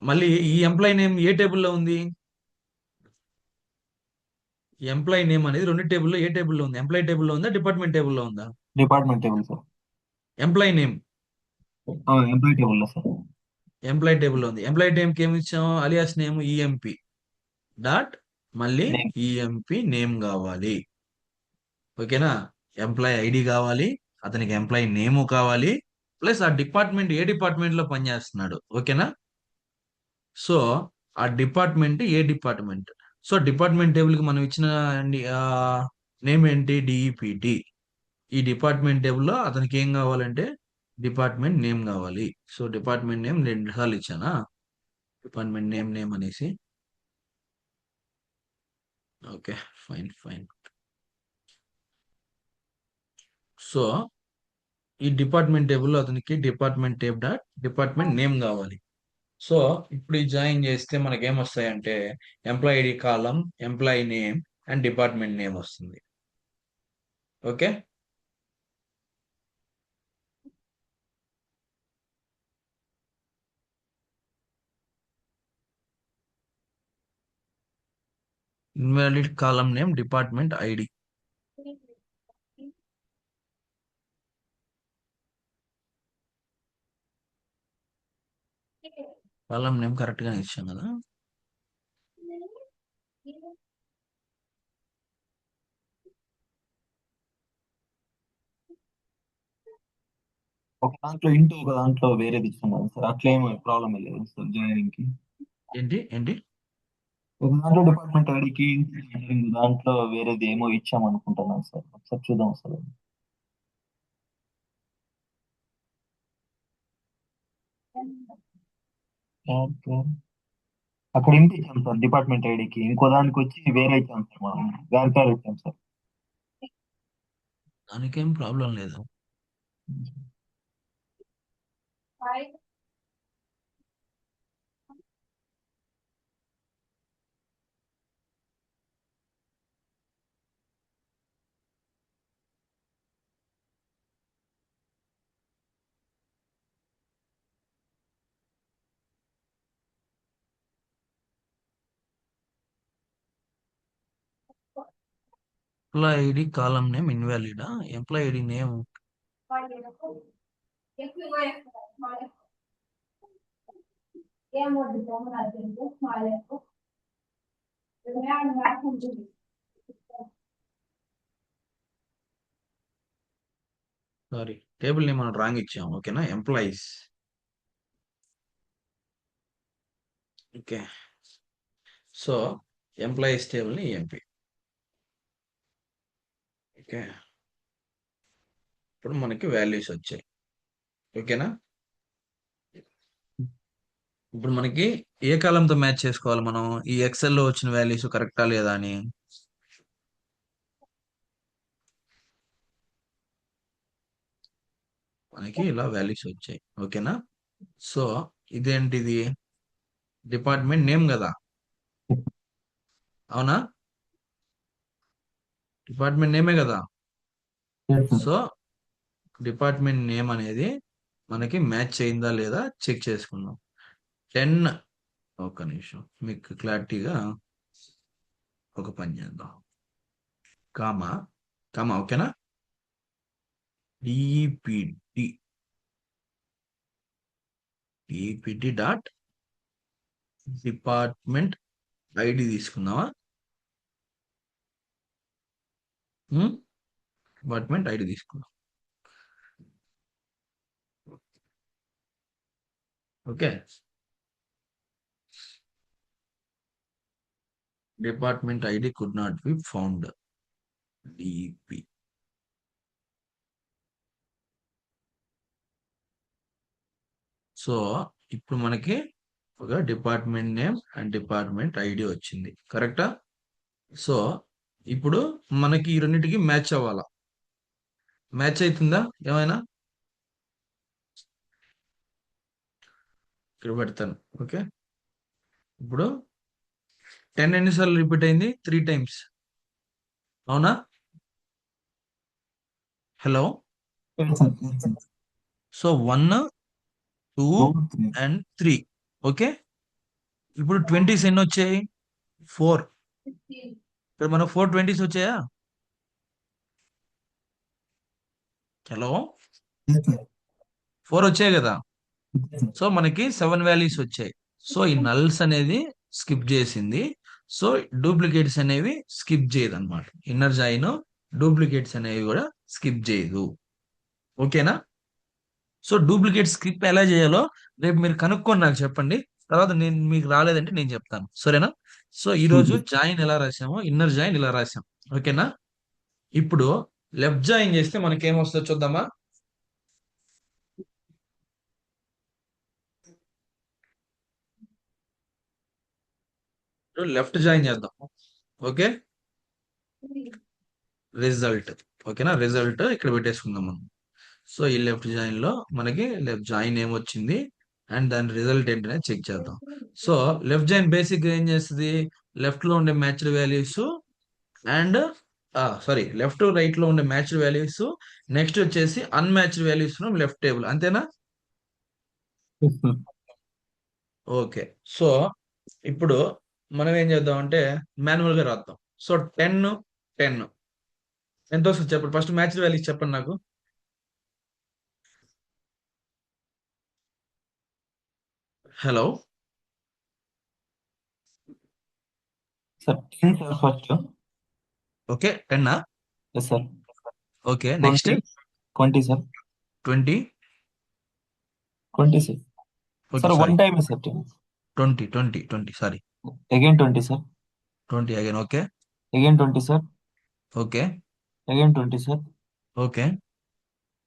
మళ్ళీ ఈ ఎంప్లాయీ నేమ్ ఏ టేబుల్లో ఉంది ఎంప్లాయీ నేమ్ అనేది రెండు టేబుల్లో ఏ టేబుల్లో ఉంది ఎంప్లాయీ టేబుల్లో ఉందా డిపార్ట్మెంట్ టేబుల్లో ఉందా department table sir. Employee name employee table sir. Employee టేబుల్లో ఉంది ఎంప్లాయీ నేమ్కి ఏమి ఇచ్చాం అలియాస్ నేమ్ ఈఎంపి డాట్ మళ్ళీ నేమ్. ఈఎంపి నేమ్ కావాలి ఓకేనా ఎంప్లాయీ ఐడి కావాలి అతనికి ఎంప్లాయీ నేమ్ కావాలి ప్లస్ ఆ డిపార్ట్మెంట్ ఏ డిపార్ట్మెంట్ లో పనిచేస్తున్నాడు ఓకేనా సో ఆ డిపార్ట్మెంట్ ఏ డిపార్ట్మెంట్ సో డిపార్ట్మెంట్ టేబుల్ కి మనం ఇచ్చిన నేమ్ ఏంటి డిఈపిటి ఈ డిపార్ట్మెంట్ టేబుల్లో అతనికి ఏం కావాలంటే డిపార్ట్మెంట్ నేమ్ కావాలి సో డిపార్ట్మెంట్ నేమ్ రెండు సార్లు ఇచ్చానా డిపార్ట్మెంట్ నేమ్ అనేసి ఓకే ఫైన్ సో ఈ డిపార్ట్మెంట్ టేబుల్లో అతనికి department tab dot department name కావాలి సో ఇప్పుడు ఈ జాయిన్ చేస్తే మనకి ఏమొస్తాయంటే employee ID column employee name and department name వస్తుంది okay invalid column name department ID column name correct గానే ఇచ్చాం కదా ఒక దాంట్లో ఇంటూ ఒక దాంట్లో వేరేది ఇస్తున్నాను సార్. అట్లా ఏమి ప్రాబ్లం లేదు సార్ జాయినింగ్ కి. ఏంటి ఒక దాంట్లో డిపార్ట్మెంట్ ఐడికి దాంట్లో వేరేది ఏమో ఇచ్చాం అనుకుంటున్నాను సార్. ఒకసారి చూద్దాం సార్. ఓకే. అక్కడ ఇంటి ఇచ్చాం సార్ డిపార్ట్మెంట్ ఐడికి. ఇంకో దానికి వచ్చి వేరే ఇచ్చాం సార్. మనం గారికారు ఇచ్చాం సార్. దానికేం ప్రాబ్లం లేదు ఎంప్లాయీ ఐడి కాలం నేమ్ ఇన్వాలిడా employee ID name sorry table ని మనం రాంగ్ ఇచ్చాం. ఓకేనా? Employees. Okay. So employees table ని ఎంపీ. ఓకే. ఇప్పుడు మనకి వాల్యూస్ వచ్చాయి. ఓకేనా? ఇప్పుడు మనకి ఏ కాలంతో మ్యాచ్ చేసుకోవాలి మనం ఈ ఎక్సెల్ లో వచ్చిన వాల్యూస్ కరెక్టా లేదా అని? మనకి ఇలా వాల్యూస్ వచ్చాయి. ఓకేనా? సో ఇదేంటిది? డిపార్ట్మెంట్ నేమ్ కదా, అవునా? డిపార్ట్మెంట్ నేమే కదా. సో డిపార్ట్మెంట్ నేమ్ అనేది మనకి మ్యాచ్ అయిందా లేదా చెక్ చేసుకుందాం. 10, ఒక నిమిషం మీకు క్లారిటీగా ఒక పని చేద్దాం. కామా కామా, ఓకేనా? DPT DPT dot department ID తీసుకుందామా? డిపార్ట్మెంట్ ఐడి తీసుకుందాం. Okay. Department ID could not be found. DP. So ఇప్పుడు మనకి ఒక department name and department ID వచ్చింది. కరెక్టా? సో ఇప్పుడు మనకి ఈ రెండింటికి మ్యాచ్ అవ్వాలా. మ్యాచ్ అవుతుందా ఏమైనా? ఇక్కడ పెడతాను. ఓకే. ఇప్పుడు 10 ఎన్నిసార్లు రిపీట్ అయింది? 3 టైమ్స్, అవునా? హలో. So 1, 2 and 3. ఓకే. ఇప్పుడు 20s ఎన్ని వచ్చాయి? 4. ఇక్కడ మనం 4 20s వచ్చాయా? హలో. 4 వచ్చాయి కదా. సో మనకి 7 వాల్యూస్ వచ్చాయి. సో ఈ నల్స్ అనేది స్కిప్ చేసింది. సో డూప్లికేట్స్ అనేవి స్కిప్ చేయదు అనమాట. ఇన్నర్ జాయిన్ డూప్లికేట్స్ అనేవి కూడా స్కిప్ చేయదు. ఓకేనా? సో డూప్లికేట్ స్కిప్ ఎలా చేయాలో రేపు మీరు కనుక్కొని నాకు చెప్పండి. తర్వాత నేను మీకు రాలేదంటే నేను చెప్తాను. సరేనా? సో ఈ రోజు జాయిన్ ఎలా రాసామో ఇన్నర్ జాయిన్ ఇలా రాసాం. ఓకేనా? ఇప్పుడు లెఫ్ట్ జాయిన్ చేస్తే మనకి ఏమొస్తుందో చూద్దామా? లెఫ్ట్ జాయిన్ చేద్దాం. ఓకే. రిజల్ట్. ఓకేనా? రిజల్ట్ ఇక్కడ పెట్టేసుకుందాం మనం. సో ఈ లెఫ్ట్ జాయిన్ లో మనకి లెఫ్ట్ జాయిన్ ఏమొచ్చింది అండ్ దాని రిజల్ట్ ఏంటనే చెక్ చేద్దాం. సో లెఫ్ట్ జాయిన్ బేసిక్ ఏం చేస్తుంది? లెఫ్ట్ లో ఉండే matched values and sorry, left right లో ఉండే మ్యాచ్డ్ వాల్యూస్, నెక్స్ట్ వచ్చేసి unmatched values from left table. అంతేనా? ఓకే. సో ఇప్పుడు మనం ఏం చేద్దాం అంటే మాన్యువల్ గా రాద్దాం. సో 10, 10 ఎంత వస్తుంది చెప్పండి. ఫస్ట్ మ్యాచ్డ్ వాల్యూస్ చెప్పండి నాకు. Hello. Sir 10 sir first. Okay. 10. Yes sir. Okay. Next 20 sir. 20. 20 sir. Okay. Sir sorry, one time sir 20 sorry, again 20 sir. 20 again. Okay. Again 20 sir. Okay. Again 20 sir. Okay.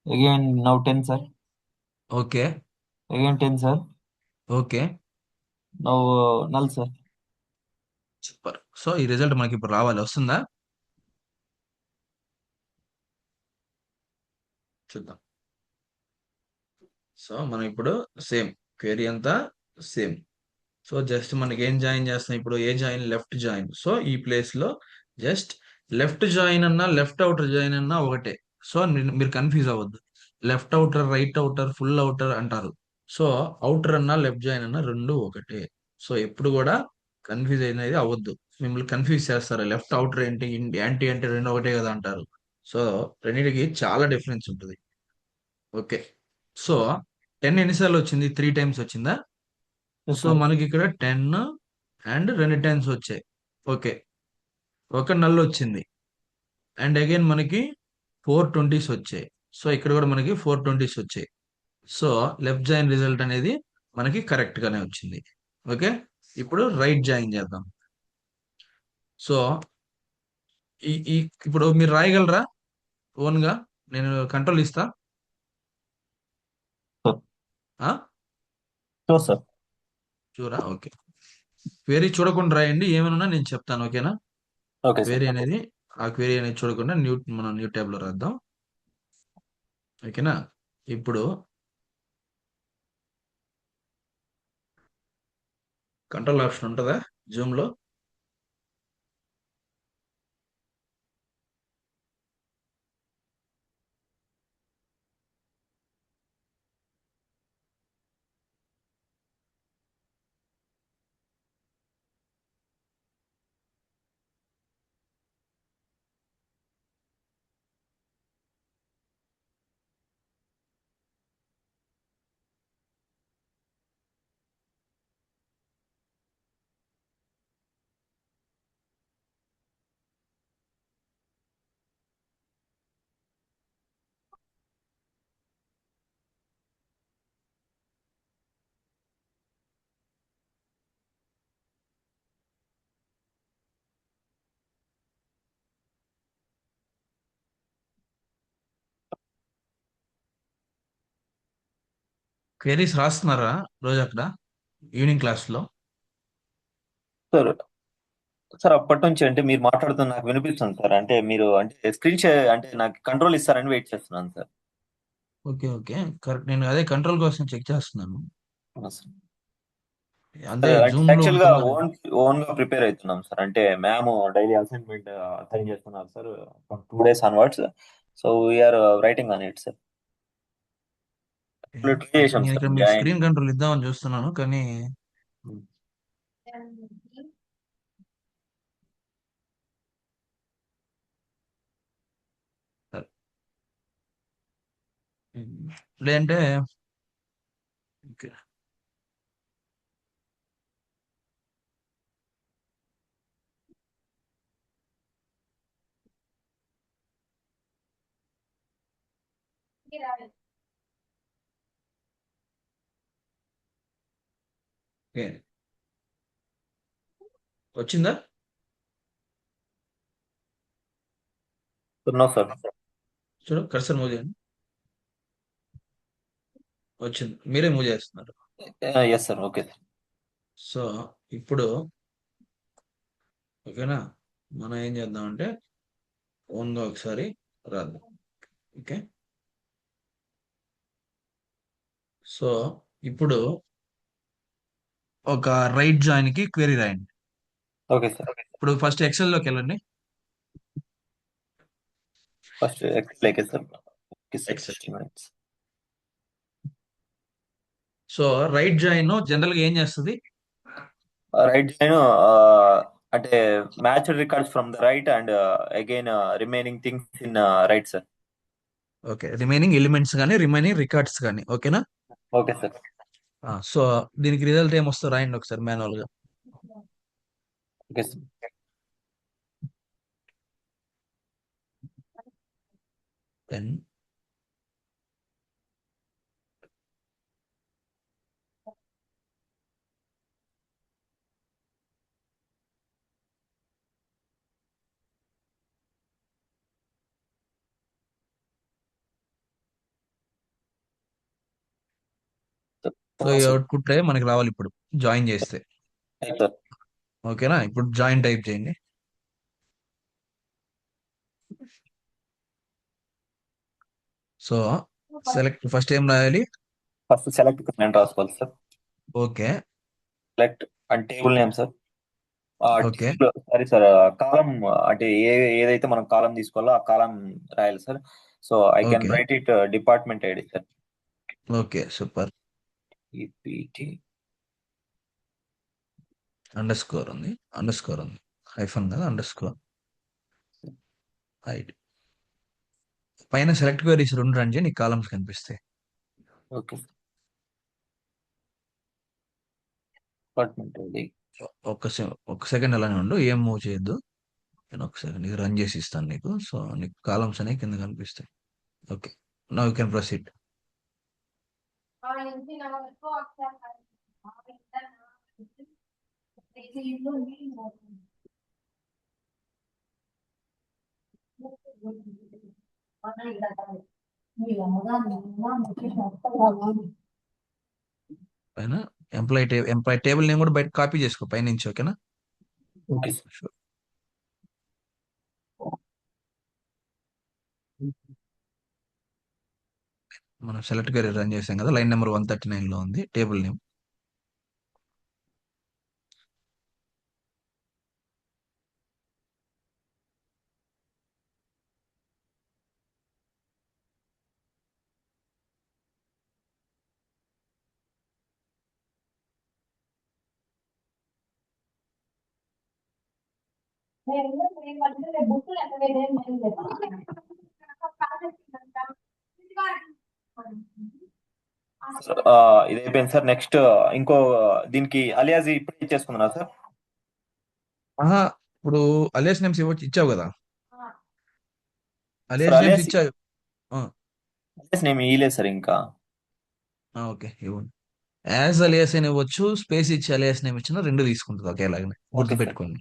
Again now 10 sir. Okay. Again 10 sir. Okay. Now null sir. Super. So ఈ result మనకి ఇప్పుడు రావాలి. వస్తుందా? చూద్దాం. సో మనం ఇప్పుడు same query అంతా సేమ్. సో జస్ట్ మనకి ఏం జాయిన్ చేస్తాం ఇప్పుడు? ఏ జాయిన్? Left join. సో ఈ ప్లేస్ లో జస్ట్ లెఫ్ట్ జాయిన్ అన్నా లెఫ్ట్ అవుటర్ జాయిన్ అన్నా ఒకటే. సో మీరు కన్ఫ్యూజ్ అవ్వద్దు. Left outer, right outer, full outer అంటారు. సో అవుటర్ అన్నా లెఫ్ట్ జాయిన్ అన్నా రెండు ఒకటే. సో ఎప్పుడు కూడా కన్ఫ్యూజ్ అనేది అవ్వద్దు. మిమ్మల్ని కన్ఫ్యూజ్ చేస్తారు. లెఫ్ట్ అవుటర్ ఏంటి, యాంటీ అంటే రెండు ఒకటే కదా అంటారు. సో రెండింటికి చాలా డిఫరెన్స్ ఉంటుంది. ఓకే. సో 10 ఎన్నిసార్లు వచ్చింది? 3 టైమ్స్ వచ్చిందా? Yes so sir. మనకి ఇక్కడ 10 అండ్ 2 టైమ్స్ వచ్చాయి. ఓకే. ఒక నల్ వచ్చింది అండ్ అగైన్ మనకి 4 20s వచ్చాయి. సో ఇక్కడ కూడా మనకి 420s వచ్చాయి. సో లెఫ్ట్ జాయిన్ రిజల్ట్ అనేది మనకి కరెక్ట్ గానే వచ్చింది. ఓకే, ఇప్పుడు రైట్ జాయిన్ చేద్దాం. సో ఈ ఈ ఇప్పుడు మీరు రాయగలరా ఓన్ గా? నేను కంట్రోల్ ఇస్తా. ఆ షూర్ సార్. చూరా, ఓకే. క్వెరీ చూడకుండా రాయండి, ఏమైనా నేను చెప్తాను. ఓకేనా? Okay sir. క్వెరీ అనేది చూడకుండా మనం న్యూ ట్యాబ్ లో రాద్దాం. ఓకేనా? ఇప్పుడు కంట్రోల్ ఆప్షన్ ఉంటుందా జూమ్ లో? క్వెరీస్ రాస్తున్నారా రోజు అక్కడ ఈవినింగ్ క్లాస్ లో? సార్ సార్ అప్పటి నుంచి అంటే మీరు మాట్లాడుతున్న నాకు వినిపిస్తుంది సార్. అంటే మీరు అంటే స్క్రీన్ షేర్ అంటే నాకు కంట్రోల్ ఇస్తారని వెయిట్ చేస్తున్నాను సార్. Okay, okay, correct. నేను అదే కంట్రోల్ కోసం చెక్ చేస్తున్నాను. అవునా సార్? అదే అంటే జూమ్ లో యాక్చువల్ గా ఉంటుందని. ఓన్ గా ప్రిపేర్ అవుతున్నాం సార్. అంటే మ్యామ్ డైలీ అసైన్మెంట్ అసైన్ చేస్తున్నారు sir from 2 days onwards. So we are writing on it sir. ఇప్పుడు ట్రై చేసాం నేను సార్ ఇక్కడ మీకు జాయిన్. స్క్రీన్ కంట్రోల్ ఇద్దామని చూస్తున్నాను కానీ లేదంటే ఓకే. ఓకే. వచ్చిందా? No sir. చూడు, కర్సర్ మూవ్ చేయండి. వచ్చింది, మీరే మూవ్ చేస్తున్నారు. Yes sir. Okay sir. So ఇప్పుడు ఓకేనా, మనం ఏం చేద్దామంటే ఓన్ గా ఒకసారి రాద్దాం. ఓకే, సో ఇప్పుడు ఒక రైట్ జాయిన్ కి క్వెరీ రాయండి. Okay sir. ఇప్పుడు ఫస్ట్ ఎక్సెల్ లోకి వెళ్ళండి. First Excel okay sir. Okay sir. Excel. 60 minutes. So right join general గా ఏం చేస్తుంది? రైట్ జాయిన్ అంటే match records from the right and again remaining things in right sir. Okay, remaining elements కానీ remaining records కానీ. ఓకేనా? Okay sir. So దీనికి result ఏమొస్తుందో రాయండి ఒకసారి మాన్యువల్ గా. Okay sir. 10. సో ఈ అవుట్పుట్ మనకి రావాలి ఇప్పుడు జాయిన్ చేస్తే. సార్. ఓకేనా? ఇప్పుడు జాయిన్ టైప్ చేయండి. సో సెలెక్ట్ ఫస్ట్ ఏం రాయాలి? ఫస్ట్ సెలెక్ట్ నేను రాసుకోవాలి sir. Okay, select and table name sir. Okay, sorry sir, column అంటే ఏదైతే మనం కాలం తీసుకోవాలో ఆ కాలం రాయాలి sir. So I can okay, write it department ID sir. Okay, super. EPT underscore ఉంది, హైఫన్ కదా, అండర్ స్కోర్ ఐడి. పైన select queries రెండు రన్ చేయి, నీకు కాలమ్స్ కనిపిస్తాయి. Okay sir. డిపార్ట్మెంట్ ఐడి ఒక్క సెకండ్ అలానే ఉండు, ఏం మూవ్ చేయొద్దు. నేను ఒక సెకండ్ ఇది రన్ చేసి ఇస్తాను నీకు. సో నీకు కాలమ్స్ అనేవి కింద కనిపిస్తాయి. Okay, Now you can proceed. పైన ఎంప్లాయ్ టేబుల్ నేమ్ కూడా బయట కాపీ చేసుకో పైనుంచి, ఓకేనా? Okay sir. Sure. మనం సెలెక్ట్ గా రన్ చేసాం కదా, లైన్ నెంబర్ 139 లో ఉంది టేబుల్ నేమ్. ఇది అయిపోయింది సార్. నెక్స్ట్ ఇంకో దీనికి అలియాస్ ఇప్పుడు ఇచ్చేసుకుందా సార్? ఆహా, ఇప్పుడు అలియాస్ నేమ్స్ ఇచ్చావు కదా, సార్ అలియాస్ నేమ్స్ అలియాస్ ఇచ్చావు. అలియాస్ నేమ్ ఇయలేదు సార్ ఇంకా. ఓకే, ఇవ్వండి. యాజ్ అలియాస్ అని ఇవ్వచ్చు, స్పేస్ ఇచ్చి అలియాస్ నేమ్ ఇచ్చినా రెండు తీసుకుంటుంది ఒకేలాగానే, ఓకే సార్. గుర్తుపెట్టుకోండి.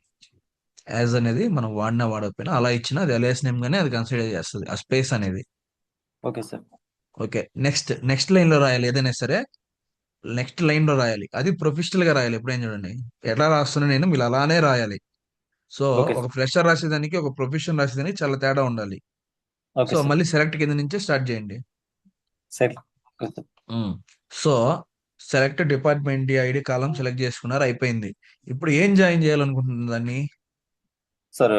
యాజ్ అనేది మనం వాడినా వాడకపోయినా అలా ఇచ్చినా అది అలియాస్ నేమ్ గానే అది కన్సిడర్ చేస్తుంది, ఆ స్పేస్ అనేది. Okay sir. Okay, next line లో రాయాలి ఏదైనా సరే. నెక్స్ట్ లైన్ లో రాయాలి, అది ప్రొఫెషనల్ గా రాయాలి. ఎప్పుడైనా చూడండి, ఎట్లా రాస్తున్నా నేను, మీరు అలానే రాయాలి. సో ఓకే ఒక సార్. ఫ్రెషర్ రాసేదానికి ఒక ప్రొఫెషన్ రాసేదానికి చాలా తేడా ఉండాలి. Okay so sir. మళ్ళీ సెలెక్ట్ కింద నుంచే స్టార్ట్ చేయండి. Sir okay sir. So select department ID కాలం సెలెక్ట్ చేసుకున్నారు, అయిపోయింది. ఇప్పుడు ఏం జాయిన్ చేయాలనుకుంటున్నారు దాన్ని? సార్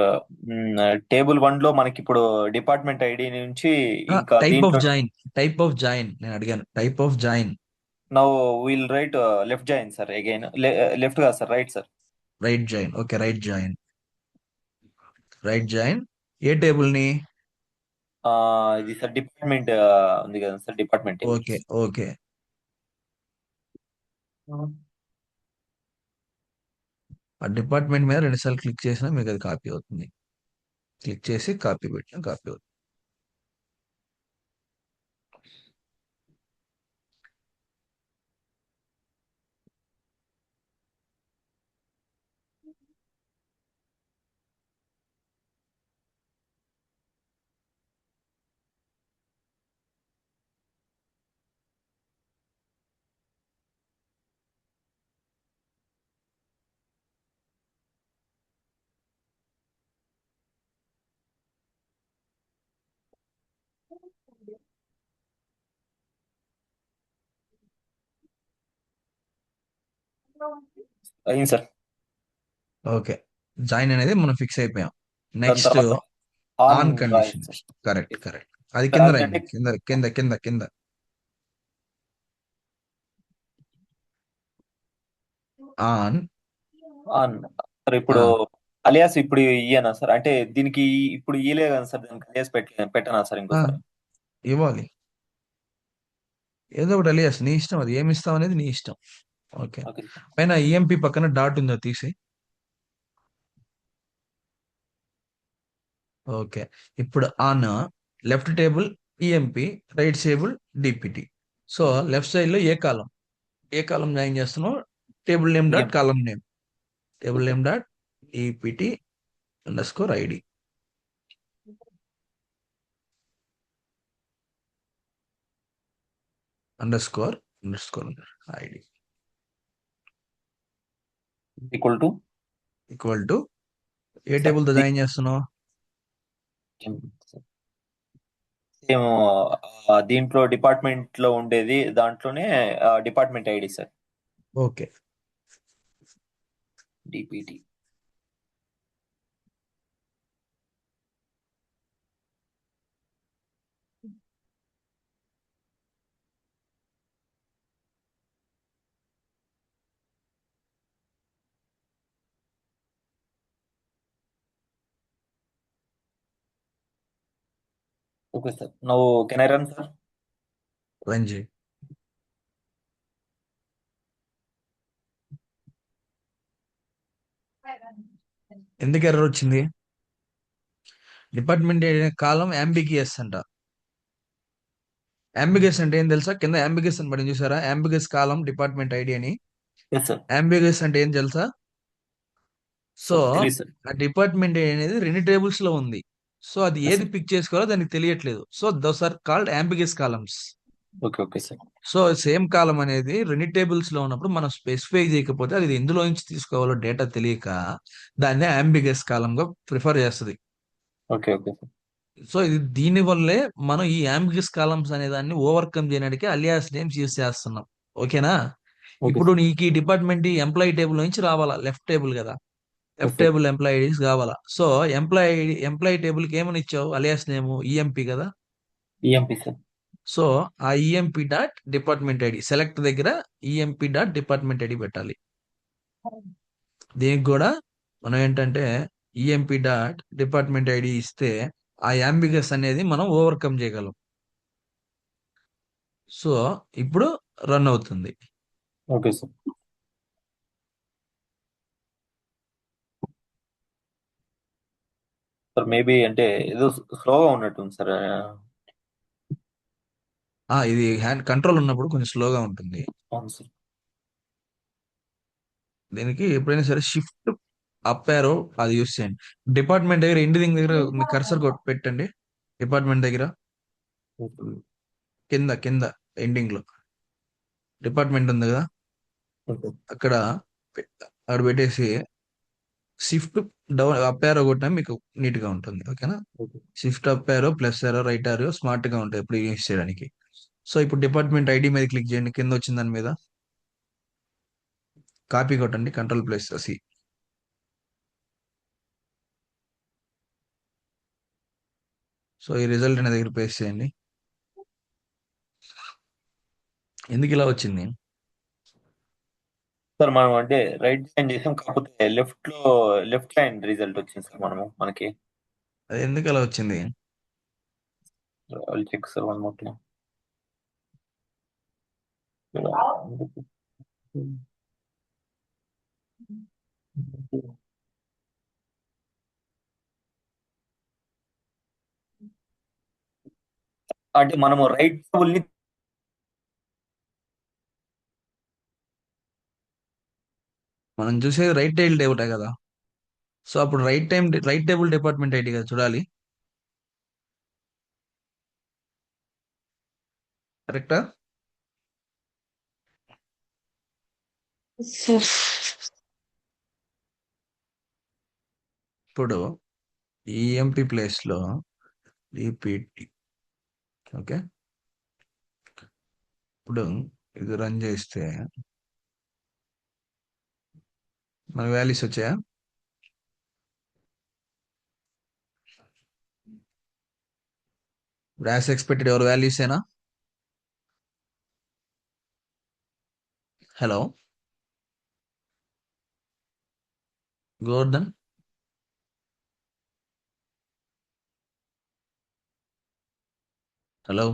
టేబుల్ 1 లో మనకి ఇప్పుడు డిపార్ట్మెంట్ ఐడి నుంచి ఇంకా టైప్ ఆఫ్ దీంట్లో జాయిన్, నేను అడిగాను type of join. Now will right left join sir. Again left కాదు sir, right sir. Right join, okay, right join. ఏ టేబుల్ ని? ఇది సార్ డిపార్ట్మెంట్ ఉంది కదా sir, department table. Okay, okay. ఆ డిపార్ట్మెంట్ మీద రెండుసార్లు క్లిక్ చేసినా మీకు అది కాపీ అవుతుంది. క్లిక్ చేసి కాపీ పెట్టినా కాపీ అవుతుంది. అయింది సార్. ఓకే, జాయిన్ అనేది మనం ఫిక్స్ అయిపోయాం. దాని నెక్స్ట్ తర్వాత ఆన్ ఆన్ రాయాలి కండిషన్. సార్. Correct, correct. అది సార్ కింద అదంటే రాయండి, కింద కింద కింద కింద. ఆన్. On sir. ఇప్పుడు అలియాస్ ఇప్పుడు ఇయ్యనా సార్? అంటే దీనికి ఇప్పుడు ఇయ్యలే కదా సార్, దానికి అలియాస్ పెట్టనా సార్ ఇంకోసారి? ఇవ్వాలి, ఏదో ఒకటి అలియాస్, నీ ఇష్టం, అది ఏమి ఇస్తాం అనేది నీ ఇష్టం. Okay, okay. పైన ఈఎంపి పక్కన డాట్ ఉందో తీసి. ఓకే, ఇప్పుడు on left table EMP, right table DPT. So left side లో ఏ కాలం జాయిన్ చేస్తున్నావు? Table name dot column name, table name dot EPT underscore ID. Underscore ID equal to equal to A table తో join చేస్తున్నావు? Same దీంట్లో department లో ఉండేది దాంట్లోనే department ID sir. Okay, DPT. Okay sir. నువ్వు can I run sir? Run చేయి. ఎందుకు error వచ్చింది? డిపార్ట్మెంట్ కాలం అంబిగియస్ అంట. అంబిగస్ అంటే ఏం తెలుసా? కింద అంబిగస్ అని పడింది చూసారా? అంబిగస్ కాలం డిపార్ట్మెంట్ ఐడి అని. Yes sir. అంబిగస్ అంటే ఏం తెలుసా? సో సార్ తెలియదు సార్. ఆ డిపార్ట్మెంట్ అనేది 2 టేబుల్స్ లో ఉంది. సో అది ఎస్ ఏది సార్. పిక్ చేసుకోవాలో దానికి తెలియట్లేదు. So those are called ambiguous columns. Okay okay sir. So same column అనేది 2 టేబుల్స్ లో ఉన్నప్పుడు మనం స్పెసిఫై చేయకపోతే అది ఎందులో నుంచి తీసుకోవాలో డేటా తెలియక దాన్ని అంబిగస్ కాలం గా ప్రిఫర్ చేస్తుంది. Okay okay sir. సో ఇది దీని వల్లే మనం ఈ అంబిగస్ కాలమ్స్ అనే దాన్ని ఓవర్కమ్ చేయడానికి అలియాస్ నేమ్స్ యూస్ చేస్తున్నాం. ఓకేనా? ఓకే ఇప్పుడు సార్. నీకు ఈ డిపార్ట్మెంట్ ఎంప్లాయీ టేబుల్ నుంచి రావాలా? లెఫ్ట్ టేబుల్ కదా? Yes left sir. Table employee IDs కావాలా? సో ఎంప్లాయీ టేబుల్ కి ఏమని ఇచ్చావు? అలియాస్ నేమ్ ఈఎంపీ కదా? EMP sir. సో ఆ EMP dot department ID select దగ్గర ఈఎంపీ డాట్ డిపార్ట్మెంట్ ఐడి పెట్టాలి. దీనికి కూడా మనం ఏంటంటే ఈఎంపీ డాట్ డిపార్ట్మెంట్ ఐడి ఇస్తే ఆ అంబిగస్ అనేది మనం ఓవర్కమ్ చేయగలం. సో ఇప్పుడు రన్ అవుతుంది. Okay sir. సార్ మేబీ అంటే ఏదో స్లోగా ఉన్నట్టుంది సార్. ఇది హ్యాండ్ కంట్రోల్ ఉన్నప్పుడు కొంచెం స్లోగా ఉంటుంది. అవును సార్. దీనికి ఎప్పుడైనా సరే షిఫ్ట్ అప్ యారో అది యూస్ చేయండి. డిపార్ట్మెంట్ దగ్గర ఎండింగ్ దగ్గర మీ కర్సర్ పెట్టండి. డిపార్ట్మెంట్ దగ్గర కింద కింద ఎండింగ్ లో డిపార్ట్మెంట్ ఉంది కదా? ఓకే. అక్కడ అక్కడ పెట్టేసి షిఫ్ట్ డౌన్ అప్ యారో కొట్టినా మీకు నీట్ గా ఉంటుంది. ఓకేనా? Okay. Shift up arrow plus arrow right arrow smart గా ఉంటాయి ఇప్పుడు యూస్ చేయడానికి. సో ఇప్పుడు డిపార్ట్మెంట్ ఐడి మీద క్లిక్ చేయండి. కింద వచ్చిన దాని మీద కాపీ కొట్టండి. Control plus C. సో ఈ రిజల్ట్ అనే దగ్గర పేస్ట్ చేయండి. ఎందుకు ఇలా వచ్చింది? సార్ మనం అంటే రైట్ జాయిన్ చేసాం, కాకపోతే లెఫ్ట్ లైన్ రిజల్ట్ వచ్చింది సార్ మనకి. అది ఎందుకు అలా వచ్చింది? Check sir one more time. అంటే మనము రైట్ టేబుల్ ని మనం చూసేది రైట్ టైల్ టేబుల్ కదా? సో అప్పుడు రైట్ టేబుల్ డిపార్ట్మెంట్ ఐడి కదా చూడాలి. కరెక్టా? సార్ ఇప్పుడు ఈఎంపీ ప్లేస్ లో ఈపీటీ. ఓకే. ఇప్పుడు ఇది రన్ చేస్తే మన వాల్యూస్ వచ్చాయా? ఇప్పుడు యాజ్ ఎక్స్పెక్టెడ్ ఎవరు వాల్యూస్ ఏనా? Hello Govardhan, hello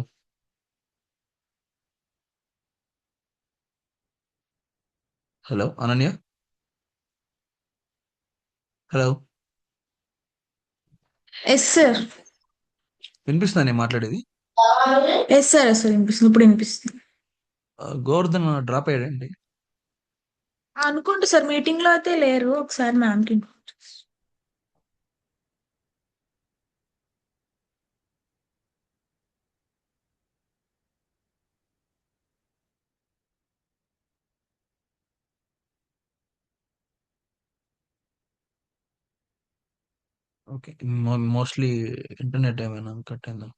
hello Ananya, hello yes sir. వినిపిస్తుందా నేను మాట్లాడేది? Yes sir. సార్ వినిపిస్తుంది. ఇప్పుడు వినిపిస్తుంది. గోవర్ధన్ డ్రాప్ అయ్యాడండి. అనుకుంటా సార్, మీటింగ్ లో అయితే లేరు. ఒకసారి మ్యామ్కి ఓకే. మోస్ట్లీ ఇంటర్నెట్ ఏమైనా కట్ అయిందా?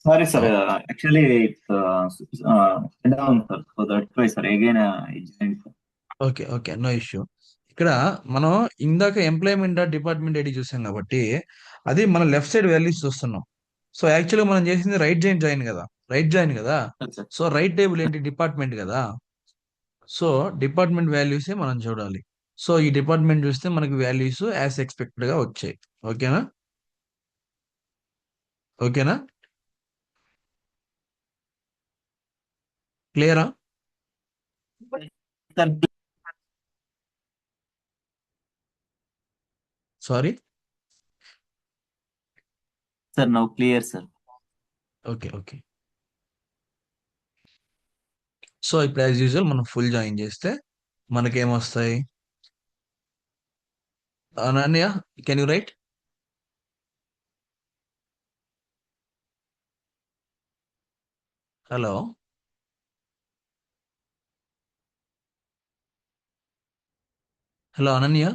Sorry sir, actually down sir, so that's why sir again join sir. Okay okay, no issue. ఇక్కడ మనం ఇందాక ఎంప్లాయ్మెంట్ డిపార్ట్మెంట్ ఐడి చూసాం కాబట్టి అది మన లెఫ్ట్ సైడ్ వాల్యూస్ చూస్తున్నాం. సో యాక్చువల్గా మనం చేసింది రైట్ జాయిన్ కదా, రైట్ జాయిన్ కదా. Yes sir. So right table ఏంటి, డిపార్ట్మెంట్ కదా. సో డిపార్ట్మెంట్ వాల్యూసే మనం చూడాలి. సో ఈ డిపార్ట్మెంట్ చూస్తే మనకి వాల్యూస్ యాజ్ ఎక్స్పెక్టెడ్ గా వచ్చాయి. ఓకేనా, ఓకేనా, క్లియరా? Sir sorry. Sir now clear sir. Okay, okay. So ఇప్పుడు యాజ్ యూజువల్ మనం ఫుల్ జాయిన్ చేస్తే మనకేమొస్తాయి? Ananya, can you write? Hello, hello Ananya.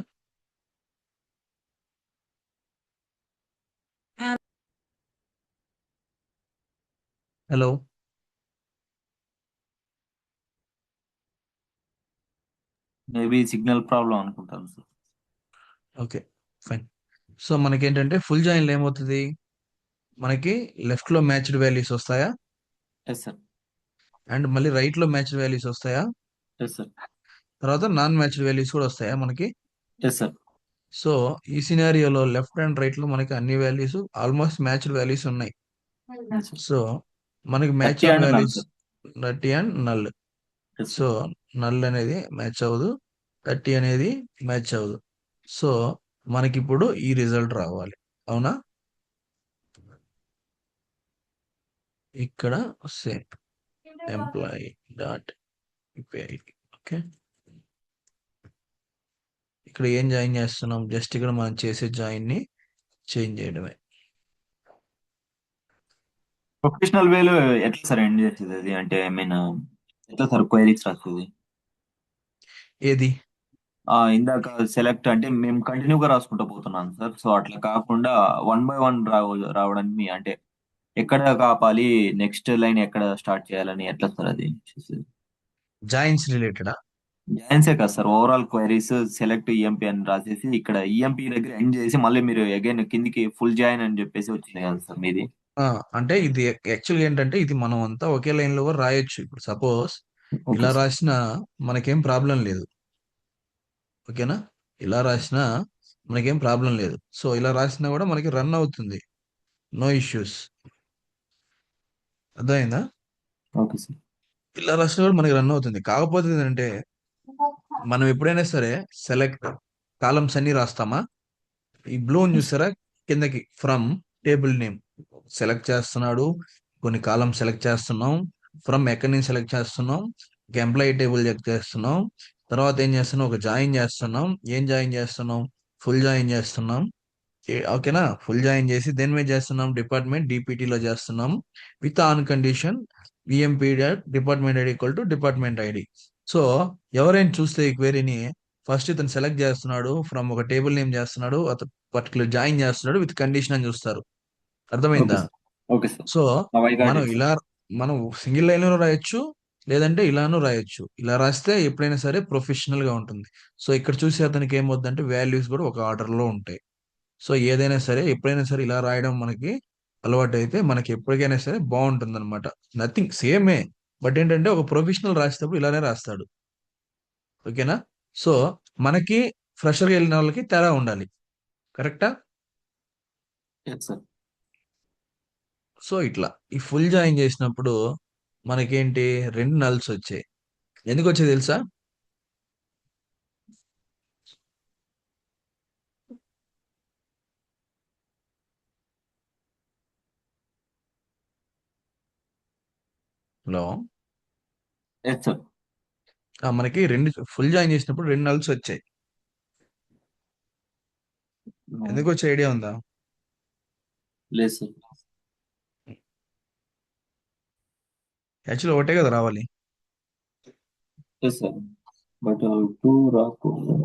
Hello. Maybe signal problem అనుకుంటాను సార్. Okay, fine. సో మనకేంటంటే ఫుల్ జాయిన్ లో ఏమవుతుంది, మనకి లెఫ్ట్ లో మ్యాచ్డ్ వాల్యూస్ వస్తాయా, ఎస్ సార్. అండ్ మళ్ళీ రైట్ లో మ్యాచ్డ్ వాల్యూస్ వస్తాయా, ఎస్ సార్. తర్వాత నాన్ మ్యాచ్డ్ వాల్యూస్ కూడా వస్తాయా మనకి. Yes sir. సో ఈ సినారియోలో లెఫ్ట్ అండ్ రైట్ లో మనకి అన్ని వాల్యూస్ ఆల్మోస్ట్ మ్యాచ్డ్ వాల్యూస్ ఉన్నాయి. సో మనకి మ్యాచ్ 30 అవని and null values sir. 30 and null. Yes so sir. Null అనేది మ్యాచ్ అవ్వదు, 30 అనేది మ్యాచ్ అవ్వదు. సో మనకిప్పుడు ఈ రిజల్ట్ రావాలి, అవునా. ఇక్కడ సేమ్ ఎంప్లాయీ డాట్ ఓకే. ఇక్కడ ఏం జాయిన్ చేస్తున్నాం, జస్ట్ ఇక్కడ మనం చేసే జాయిన్ ని చేంజ్ చేయడమే. ప్రొఫెషనల్ వేలో ఎట్లా సార్ ఎండ్ చేసేది అది, అంటే ఐ మీన్ ఎట్లా సార్ క్వైరీస్ రాసేది? ఏది? ఇందాక సెలెక్ట్ అంటే మేము కంటిన్యూగా రాసుకుంటూ పోతున్నాం సార్. సో అట్లా కాకుండా 1 by 1 రావడానికి అంటే ఎక్కడ కాపాలి, నెక్స్ట్ లైన్ ఎక్కడ స్టార్ట్ చేయాలని ఎట్లా సార్ అది చేసేది? జాయిన్స్ రిలేటెడా? జాయిన్సే కాదు sir, overall queries select EMP అని రాసేసి ఇక్కడ ఈఎంపీ దగ్గర ఎండ్ చేసి మళ్ళీ మీరు అగైన్ కిందికి ఫుల్ జాయిన్ అని చెప్పేసి వచ్చింది కదా సార్ మీది. అంటే ఇది యాక్చువల్గా ఏంటంటే ఇది మనం అంతా ఒకే లైన్ లో కూడా రాయొచ్చు. ఇప్పుడు సపోజ్ ఓకే ఇలా సార్. రాసినా మనకేం ప్రాబ్లం లేదు, ఓకేనా. ఇలా రాసినా మనకేం ప్రాబ్లం లేదు. సో ఇలా రాసినా కూడా మనకి రన్ అవుతుంది, నో ఇష్యూస్. అర్థమైందా? Okay sir. ఇలా రాసినా కూడా మనకి రన్ అవుతుంది. కాకపోతే ఏంటంటే మనం ఎప్పుడైనా సరే సెలెక్ట్ కాలమ్స్ అన్ని రాస్తామా, ఈ బ్లూ చూసారా కిందకి ఫ్రమ్ టేబుల్ నేమ్ సెలెక్ట్ చేస్తున్నాడు, కొన్ని కాలమ్స్ సెలెక్ట్ చేస్తున్నాం, ఫ్రమ్ ఎక్కడి నుంచి సెలెక్ట్ చేస్తున్నాం, ఒక ఎంప్లాయీ టేబుల్ చెక్ చేస్తున్నాం, తర్వాత ఏం చేస్తున్నాం, ఒక జాయిన్ చేస్తున్నాం. ఏం జాయిన్ చేస్తున్నాం, ఫుల్ జాయిన్ చేస్తున్నాం. ఓకేనా, ఫుల్ జాయిన్ చేసి దేని మీద చేస్తున్నాం, డిపార్ట్మెంట్ డిపిటీలో చేస్తున్నాం, విత్ ఆన్ కండిషన్ విఎంపీ department ID equal to department ID. So ఎవరైనా చూస్తే ఈ క్వెరీని ఫస్ట్ ఇతను సెలెక్ట్ చేస్తున్నాడు, ఫ్రమ్ ఒక టేబుల్ నేమ్ చేస్తున్నాడు, అతను పర్టికులర్ జాయిన్ చేస్తున్నాడు విత్ కండిషన్ అని చూస్తారు. ఓకే అర్థమైందా? Sir. Okay sir. So I got మనం ఇట్ సార్. ఇలా మనం సింగిల్ లైన్ లో రాయొచ్చు, లేదంటే ఇలాను రాయొచ్చు. ఇలా రాస్తే ఎప్పుడైనా సరే ప్రొఫెషనల్ గా ఉంటుంది. సో ఇక్కడ చూసి అతనికి ఏమవుతుందంటే వాల్యూస్ కూడా ఒక ఆర్డర్ లో ఉంటాయి. సో ఏదైనా సరే ఎప్పుడైనా సరే ఇలా రాయడం మనకి అలవాటు అయితే మనకి ఎప్పటికైనా సరే బాగుంటుంది అనమాట. నథింగ్ సేమే, బట్ ఏంటంటే ఒక ప్రొఫెషనల్ రాసేటప్పుడు ఇలానే రాస్తాడు. ఓకేనా. సో మనకి ఫ్రెషర్గా వెళ్ళిన వాళ్ళకి తేడా ఉండాలి, కరెక్టా. Yes sir. సో ఇట్లా ఈ ఫుల్ జాయిన్ చేసినప్పుడు మనకేంటి, రెండు నల్స్ వచ్చాయి. ఎందుకు వచ్చాయి తెలుసా? హలో. Yes sir. మనకి రెండు ఫుల్ జాయిన్ చేసినప్పుడు రెండు నల్స్ వచ్చాయి. ఎందుకు వచ్చే ఐడియా ఉందా? లేదు సార్. యాక్చువల్లీ ఒకటే కదా రావాలి. Yes sir. బట్ టూ రాకూడదు.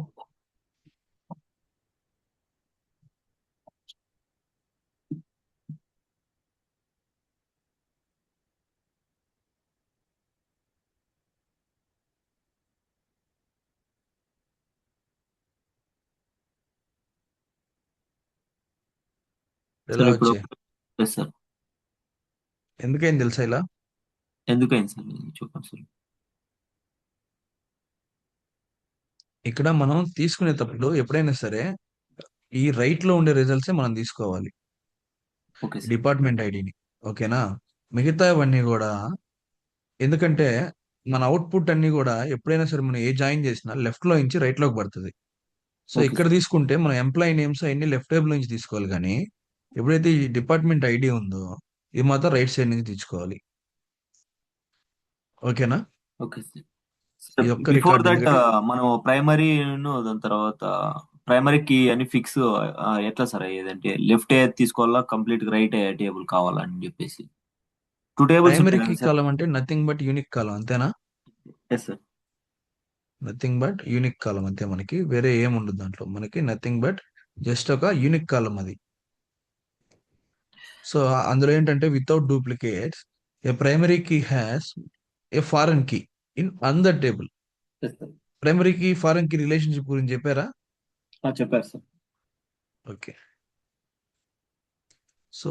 ఎలా సార్ ఇప్పుడు వచ్చాయి? Yes sir. ఎందుకైంది తెలుసా ఇలా? ఎందుకైంది సార్ చెప్పండి సార్. ఇక్కడ మనం తీసుకునేటప్పుడు ఎప్పుడైనా సరే ఈ రైట్ లో ఉండే రిజల్ట్సే మనం తీసుకోవాలి, ఓకే సార్. డిపార్ట్మెంట్ ఐడిని. ఓకేనా? మిగతావన్నీ కూడా, ఎందుకంటే మన అవుట్పుట్ అన్ని కూడా ఎప్పుడైనా సరే మనం ఏ జాయిన్ చేసినా లెఫ్ట్ లో నుంచి రైట్ లోకి పడుతుంది. సో ఓకే ఇక్కడ సార్. తీసుకుంటే మనం ఎంప్లాయీ నేమ్స్ అన్ని లెఫ్ట్ టేబుల్ నుంచి తీసుకోవాలి, కానీ ఎప్పుడైతే ఈ డిపార్ట్మెంట్ ఐడి ఉందో ఇది మాత్రం రైట్ సైడ్ నుంచి తీసుకోవాలి. ఓకేనా? Okay sir. సార్ ఇది ఒక్క బిఫోర్ రికార్డ్, దట్ ఎందుకంటే మనం ప్రైమరీను దాని తర్వాత ప్రైమరీ కీ అని ఫిక్స్ ఎట్లా సార్ ఏదంటే లెఫ్ట్ తీసుకోవాలా కంప్లీట్ రైట్ టేబుల్ కావాలని చెప్పేసి 2 టేబుల్స్ ప్రైమరీ ఉంటాయి కీ కదా సార్. కాలం అంటే నథింగ్ బట్ యూనిక్ కాలం, అంతేనా? Yes sir. Nothing but unique column అంతే, మనకి వేరే ఏం ఉండదు దాంట్లో, మనకి నథింగ్ బట్ జస్ట్ ఒక యూనిక్ కాలం అది. సో అందులో ఏంటంటే without duplicates a primary key has a foreign key in other table. Yes sir. Primary key foreign key relationship గురించి చెప్పారా? చెప్పారు సార్. ఓకే. సో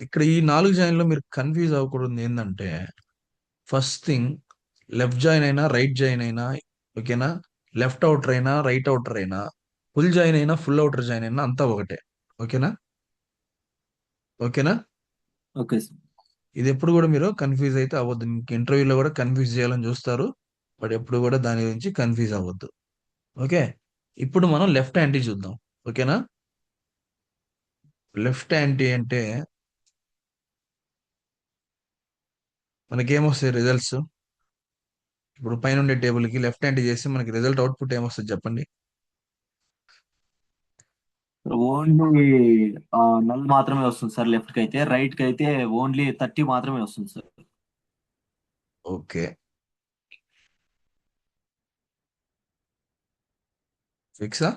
ఇక్కడ ఈ 4 జాయిన్ లో మీరు కన్ఫ్యూజ్ అవ్వకూడదు ఏంటంటే, ఫస్ట్ థింగ్, లెఫ్ట్ జాయిన్ అయినా రైట్ జాయిన్ అయినా, ఓకేనా, లెఫ్ట్ అవుటర్ అయినా రైట్ అవుటర్ అయినా, ఫుల్ జాయిన్ అయినా ఫుల్ అవుటర్ జాయిన్ అయినా అంతా ఒకటే. ఓకేనా? ఓకేనా? Okay sir. ఇది ఎప్పుడు కూడా మీరు కన్ఫ్యూజ్ అయితే అవ్వద్దు. మీకు ఇంటర్వ్యూలో కూడా కన్ఫ్యూజ్ చేయాలని చూస్తారు, బట్ ఎప్పుడు కూడా దాని గురించి కన్ఫ్యూజ్ అవ్వద్దు. ఓకే. ఇప్పుడు మనం లెఫ్ట్ యాంటీ చూద్దాం. ఓకేనా? లెఫ్ట్ యాంటీ అంటే మనకి ఏమొస్తాయి రిజల్ట్స్? ఇప్పుడు పైన ఉండే టేబుల్ కి లెఫ్ట్ యాంటీ చేస్తే మనకి రిజల్ట్ అవుట్పుట్ ఏమొస్తుంది చెప్పండి? ఓన్లీ నల్ మాత్రమే వస్తుంది సార్ లెఫ్ట్ కి అయితే. రైట్ కి అయితే ఓన్లీ 30 మాత్రమే వస్తుంది సార్. ఓకే. ఫిక్సా?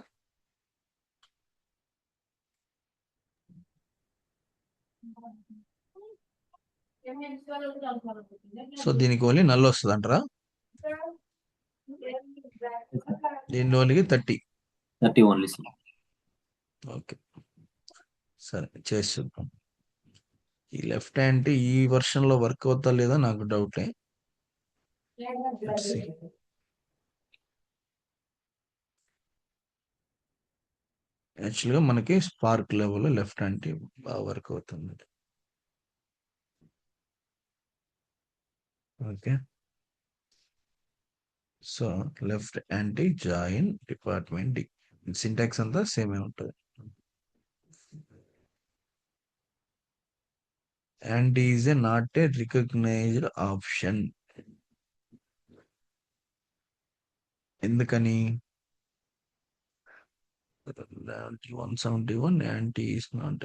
సో దీనికి ఓన్లీ నల్ వస్తుంది అంటారా? దీని ఓన్లీకి 30. 30 ఓన్లీ సార్. ఓకే, సరే చేసి చూద్దాం. ఈ లెఫ్ట్ యాంటీ ఈ వర్షన్ లో వర్క్ అవుతా లేదా నాకు డౌటే. Let's see. యాక్చువల్గా మనకి స్పార్క్ లెవెల్ లెఫ్ట్ యాంటీ బాగా వర్క్ అవుతుంది. Okay. So left anti join department D, syntax అంతా సేమ్ ఉంటుంది. Anti is a not a recognised option. ఎందుకని? 171 anti is not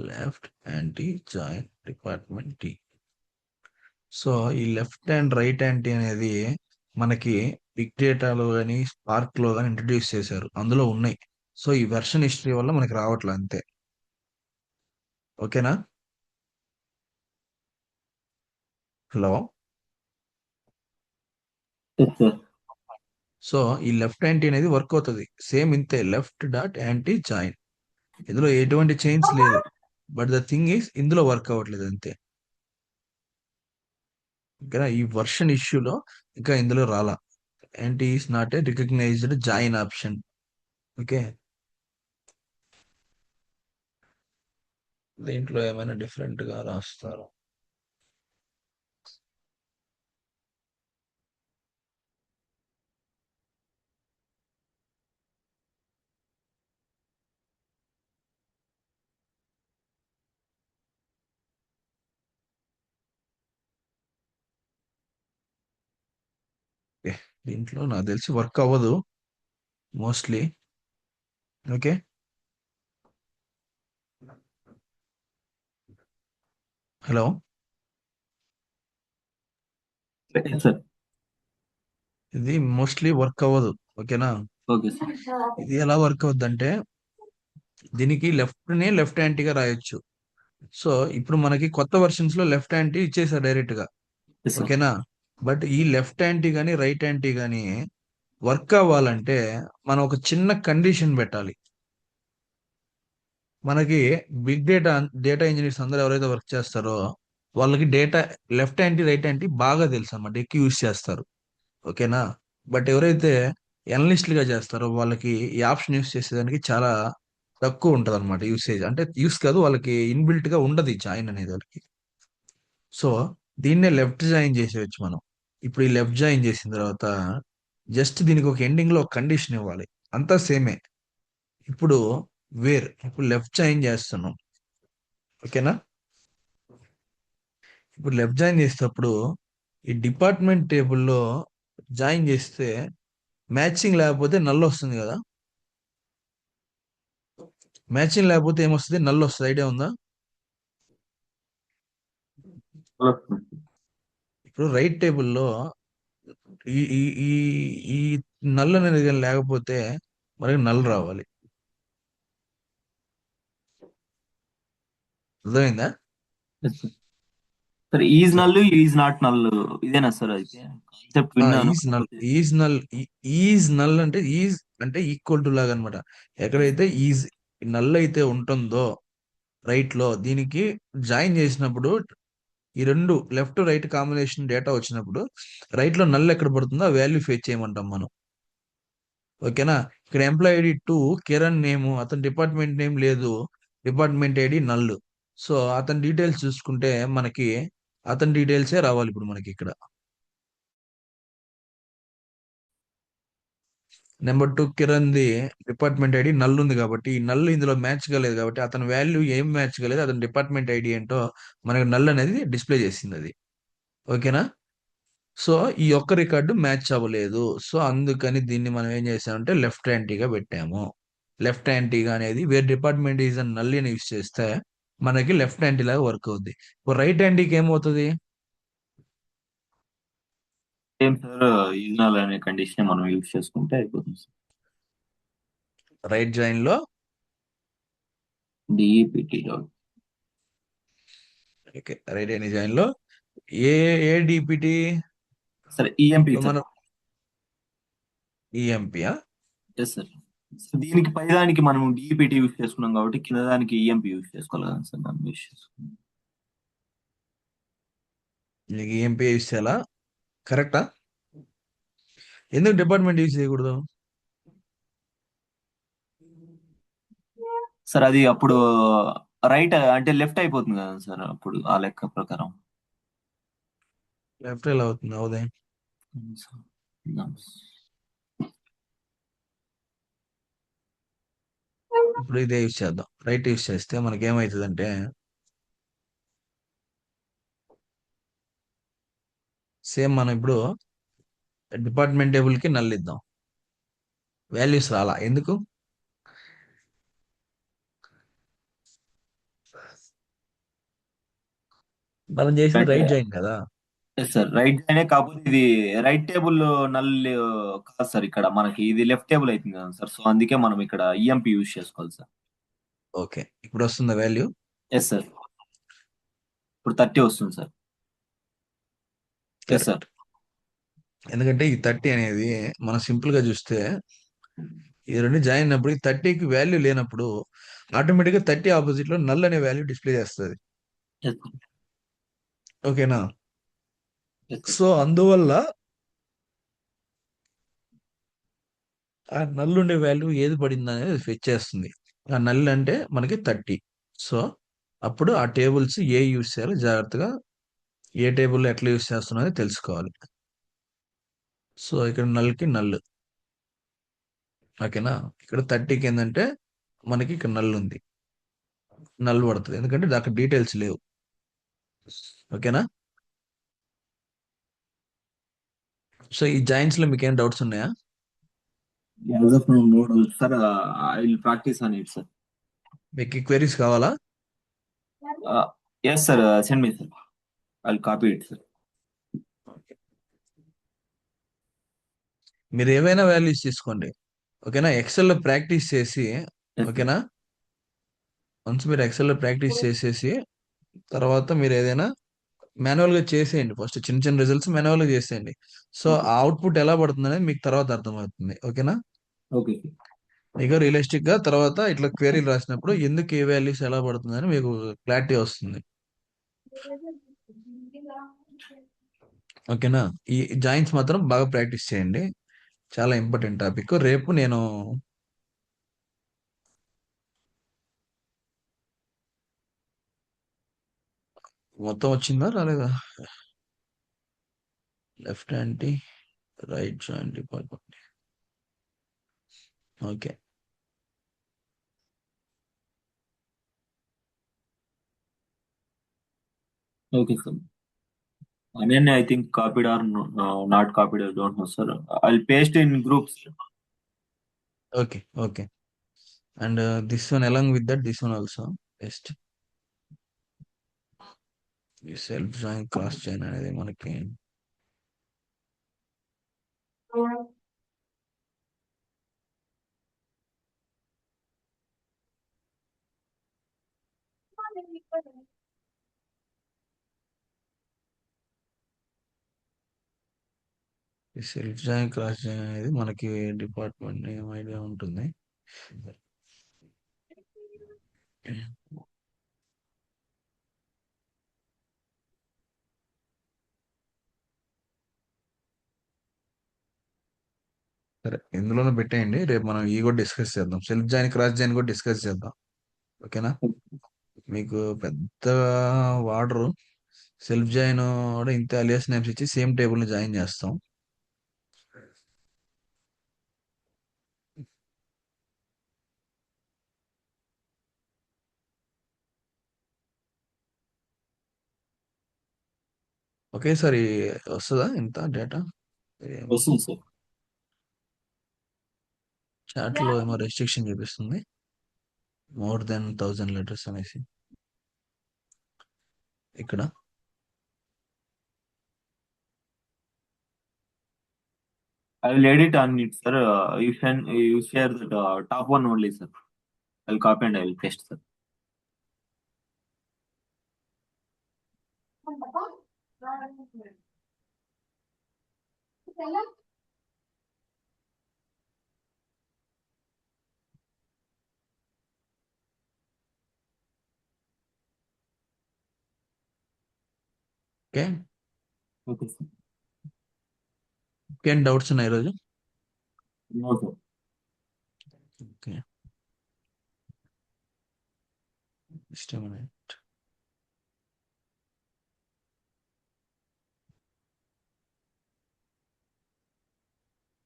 left anti join department D. So ఈ left and right anti అనేది మనకి big డేటాలో కానీ spark లో కానీ ఇంట్రడ్యూస్ చేశారు, అందులో ఉన్నాయి. సో ఈ వెర్షన్ హిస్టరీ వల్ల మనకి రావట్లే అంతే. ఓకేనా? హలో. Yes sir. సో ఈ లెఫ్ట్ యాంటీ అనేది వర్క్ అవుతుంది సేమ్ ఇంతే, లెఫ్ట్ డాట్ యాంటీ జాయిన్. ఇందులో ఎటువంటి చేంజ్ లేదు, బట్ ద థింగ్ ఈస్ ఇందులో వర్క్ అవ్వట్లేదు అంతే. ఓకేనా? ఈ వర్షన్ ఇష్యూలో ఇంకా ఇందులో రాలా. Anti is not a recognised join option. Okay. దీంట్లో ఏమైనా డిఫరెంట్ గా రాస్తారు? ఓకే. దీంట్లో నాకు తెలిసి వర్క్ అవ్వదు mostly. Okay. Hello. Yes sir. ఇది మోస్ట్లీ వర్క్ అవ్వదు. ఓకేనా? Okay sir. ఇది ఎలా వర్క్ అవుద్ది అంటే, దీనికి లెఫ్ట్ నే లెఫ్ట్ యాంటీగా రాయొచ్చు. సో ఇప్పుడు మనకి కొత్త వెర్షన్స్ లో లెఫ్ట్ యాంటీ ఇచ్చేసారు డైరెక్ట్ గా. Yes sir. ఓకేనా? బట్ ఈ లెఫ్ట్ యాంటీ కానీ రైట్ యాంటీ కానీ వర్క్ అవ్వాలంటే మనం ఒక చిన్న కండిషన్ పెట్టాలి. మనకి బిగ్ డేటా ఇంజనీర్స్ అందరూ ఎవరైతే వర్క్ చేస్తారో వాళ్ళకి data left hand right hand బాగా తెలుసు అన్నమాట, ఎక్కువ యూస్ చేస్తారు. ఓకేనా. బట్ ఎవరైతే గా చేస్తారో వాళ్ళకి ఈ ఆప్షన్ యూస్ చేసేదానికి చాలా తక్కువ ఉంటది అనమాట యూసేజ్. అంటే యూస్ కాదు, వాళ్ళకి ఇన్బిల్ట్ గా ఉండదు ఈ జాయిన్ అనేది వాళ్ళకి. సో దీన్నే లెఫ్ట్ జాయిన్ చేసేయచ్చు మనం. ఇప్పుడు ఈ లెఫ్ట్ జాయిన్ చేసిన తర్వాత జస్ట్ దీనికి ఒక ఎండింగ్ లో ఒక కండిషన్ ఇవ్వాలి. అంతా సేమే. ఇప్పుడు ఇప్పుడు లెఫ్ట్ జాయిన్ చేస్తున్నాం. ఓకేనా. ఇప్పుడు లెఫ్ట్ జాయిన్ చేసేటప్పుడు ఈ డిపార్ట్మెంట్ టేబుల్లో జాయిన్ చేస్తే మ్యాచింగ్ లేకపోతే నల్ వస్తుంది కదా. మ్యాచింగ్ లేకపోతే ఏమొస్తుంది? నల్ వస్తుంది. ఐడియా ఉందా? ఇప్పుడు రైట్ టేబుల్లో ఈ ఈ ఈ ఈ నల్ అనేది కానీ లేకపోతే మనకి నల్ రావాలి. అర్థమైందా? Sir is null is not null ఇదేనా సార్? అయితే కాన్సెప్ట్ విన్నాను. Is null is null is null అంటే ఈజ్ అంటే ఈక్వల్ టు లాగా అనమాట. ఎక్కడైతే ఈజ్ నల్ అయితే ఉంటుందో రైట్ లో, దీనికి జాయిన్ చేసినప్పుడు ఈ రెండు లెఫ్ట్ రైట్ కాంబినేషన్ డేటా వచ్చినప్పుడు రైట్ లో నల్ ఎక్కడ పడుతుందో ఆ వాల్యూ ఫేచ్ చేయమంటాం మనం. ఓకేనా. ఇక్కడ ఎంప్లాయ్ ఐడి 2 కిరణ్ నేమ్, అతని డిపార్ట్మెంట్ నేమ్ లేదు, డిపార్ట్మెంట్ ఐడి నల్. సో అతని డీటెయిల్స్ చూసుకుంటే మనకి అతని డీటెయిల్సే రావాలి ఇప్పుడు మనకి ఇక్కడ. Number 2 Kiran the department ID null ఉంది కాబట్టి ఈ నల్ ఇందులో మ్యాచ్ కాలేదు కాబట్టి అతని వాల్యూ ఏం మ్యాచ్ కాలేదు, అతని డిపార్ట్మెంట్ ఐడి ఏంటో మనకి నల్ అనేది డిస్ప్లే చేసింది అది. ఓకేనా. సో ఈ ఒక్క రికార్డు మ్యాచ్ అవ్వలేదు. సో అందుకని దీన్ని మనం ఏం చేసామంటే లెఫ్ట్ హ్యాండ్గా పెట్టాము. లెఫ్ట్ హ్యాండ్గా అనేది వేరే డిపార్ట్మెంట్ ఈజ్ అని నల్లిని యూస్ చేస్తే మనకి లెఫ్ట్ హ్యాండ్ లాగా వర్క్ అవుద్ది. ఇప్పుడు రైట్ హ్యాండ్కి ఏమవుతుంది? సేమ్ సార్, ఈజ్ నల్ అనే కండిషన్ మనం యూజ్ చేసుకుంటే అయిపోతుంది సార్. రైట్ జాయిన్ లో DEPT okay, right hand join లో ఏ ఏ డిపిటి సార్ ఈఎంపి సార్. మనం ఈఎంపియా? Yes sir. దీనికి పైదానికి మనం డిఈపిటి యూజ్ చేసుకున్నాం కాబట్టి కింద దానికి ఈఎంపి యూజ్ చేసుకోవాలి కదా సార్, మనం యూజ్ చేసుకున్నాం. నీకు ఈఎంపి యూస్ చేయాలా? కరెక్టా? ఎందుకు డిపార్ట్మెంట్ యూజ్ చేయకూడదు? సార్ అది అప్పుడు రైట్ అంటే లెఫ్ట్ అయిపోతుంది కదా సార్ అప్పుడు ఆ లెక్క ప్రకారం. లెఫ్ట్ ఎలా అవుతుంది? అవుదే. ఇప్పుడు ఇదే యూస్ చేద్దాం. రైట్ యూస్ చేస్తే మనకి ఏమవుతుందంటే సేమ్ మనం ఇప్పుడు డిపార్ట్మెంట్ టేబుల్ కి నల్ ఇద్దాం. వాల్యూస్ రాలా ఎందుకు? మనం చేసింది రైట్ జాయిన్ కదా. సార్ రైట్ జాయిన్ కాకపోతే ఇది రైట్ టేబుల్ నల్ కాదు సార్, ఇక్కడ మనకి ఇది లెఫ్ట్ టేబుల్ అవుతుంది కదా సార్. సో అందుకే మనం ఇక్కడ ఈఎంపి యూజ్ చేసుకోవాలి సార్. ఓకే, ఇప్పుడు వస్తుందా వాల్యూ? Yes sir. ఇప్పుడు 30 వస్తుంది సార్. Yes sir. ఎందుకంటే ఈ 30 అనేది మనం సింపుల్ గా చూస్తే ఈ రెండు జాయిన్ అయినప్పుడు ఈ 30కి వాల్యూ లేనప్పుడు ఆటోమేటిక్ గా 30 ఆపోజిట్ లో నల్ అనే వాల్యూ డిస్ప్లే చేస్తుంది. ఓకేనా. సో అందువల్ల ఆ నల్ ఉండే వాల్యూ ఏది పడింది అనేది ఫెచ్ చేస్తుంది. ఆ నల్ అంటే మనకి 30. సో అప్పుడు ఆ టేబుల్స్ ఏ యూస్ చేయాలో జాగ్రత్తగా ఏ టేబుల్ ఎట్లా యూస్ చేస్తున్నది తెలుసుకోవాలి. సో ఇక్కడ నల్కి నల్. ఓకేనా. ఇక్కడ 30కి ఏంటంటే మనకి ఇక్కడ నల్ ఉంది, నల్ పడుతుంది ఎందుకంటే దాకా డీటెయిల్స్ లేవు. ఓకేనా. సో ఈ జాయింట్స్ లో మీకు ఏం డౌట్స్ ఉన్నాయా? Sir I will practise on it sir. మీకు క్వెరీస్ కావాలా? Yes sir, send me sir, I will copy it sir. మీరు ఏవైనా వాల్యూస్ తీసుకోండి. ఓకేనా. ఎక్సెల్ లో ప్రాక్టీస్ చేసి, ఓకేనా, వన్స్ మీరు ఎక్సెల్ లో ప్రాక్టీస్ చేసేసి తర్వాత మీరు ఏదైనా మాన్యువల్ గా చేసేయండి. ఫస్ట్ చిన్న చిన్న రిజల్ట్స్ మాన్యువల్ గా చేసేయండి. సో ఆ అవుట్పుట్ ఎలా పడుతుంది అనేది మీకు తర్వాత అర్థమవుతుంది. ఓకేనా. ఓకే. మీకు రియలిస్టిక్ గా తర్వాత ఇట్లా క్వెరీలు రాసినప్పుడు ఎందుకు ఏ వాల్యూస్ ఎలా పడుతుందని మీకు క్లారిటీ వస్తుంది. ఓకేనా? ఈ జాయిన్స్ మాత్రం బాగా ప్రాక్టీస్ చేయండి. చాలా ఇంపార్టెంట్ టాపిక్. రేపు నేను మొత్తం వచ్చిందా రాలేదా? Left anti right joint department. Okay. Okay sir. Ananya, I think copied or not copied, I don't know, sir. I'll paste in groups. Okay. Okay. And this one along with that this one also best. ఈ self join cross join అనేది మనకి ఈ self join cross join అనేది మనకి department name idea ఉంటుంది. సరే, ఇందులోనే పెట్టేయండి. రేపు మనం ఈ కూడా డిస్కస్ చేద్దాం. సెల్ఫ్ జాయిన్ క్రాస్ జాయిన్ కూడా డిస్కస్ చేద్దాం. ఓకేనా? మీకు పెద్ద వాడరు. సెల్ఫ్ జాయిన్ కూడా ఇంత అలియాస్ నేమ్స్ ఇచ్చి సేమ్ టేబుల్ ని జాయిన్ చేస్తాం. ఒకేసారి వస్తుందా ఇంత డేటా? వస్తుంది సార్. చాట్ లో ఏమో రెస్ట్రిక్షన్ చూపిస్తుంది, మోర్ దెన్ 1000 లెటర్స్ అనేసి. ఇక్కడ I will edit on it, sir. You share the top one only, sir. I'll copy and I will paste, sir. Okay. Okay, sir. ఇంకేం డౌట్స్ ఉన్నాయి ఈరోజు? No, sir. Okay. Just a minute.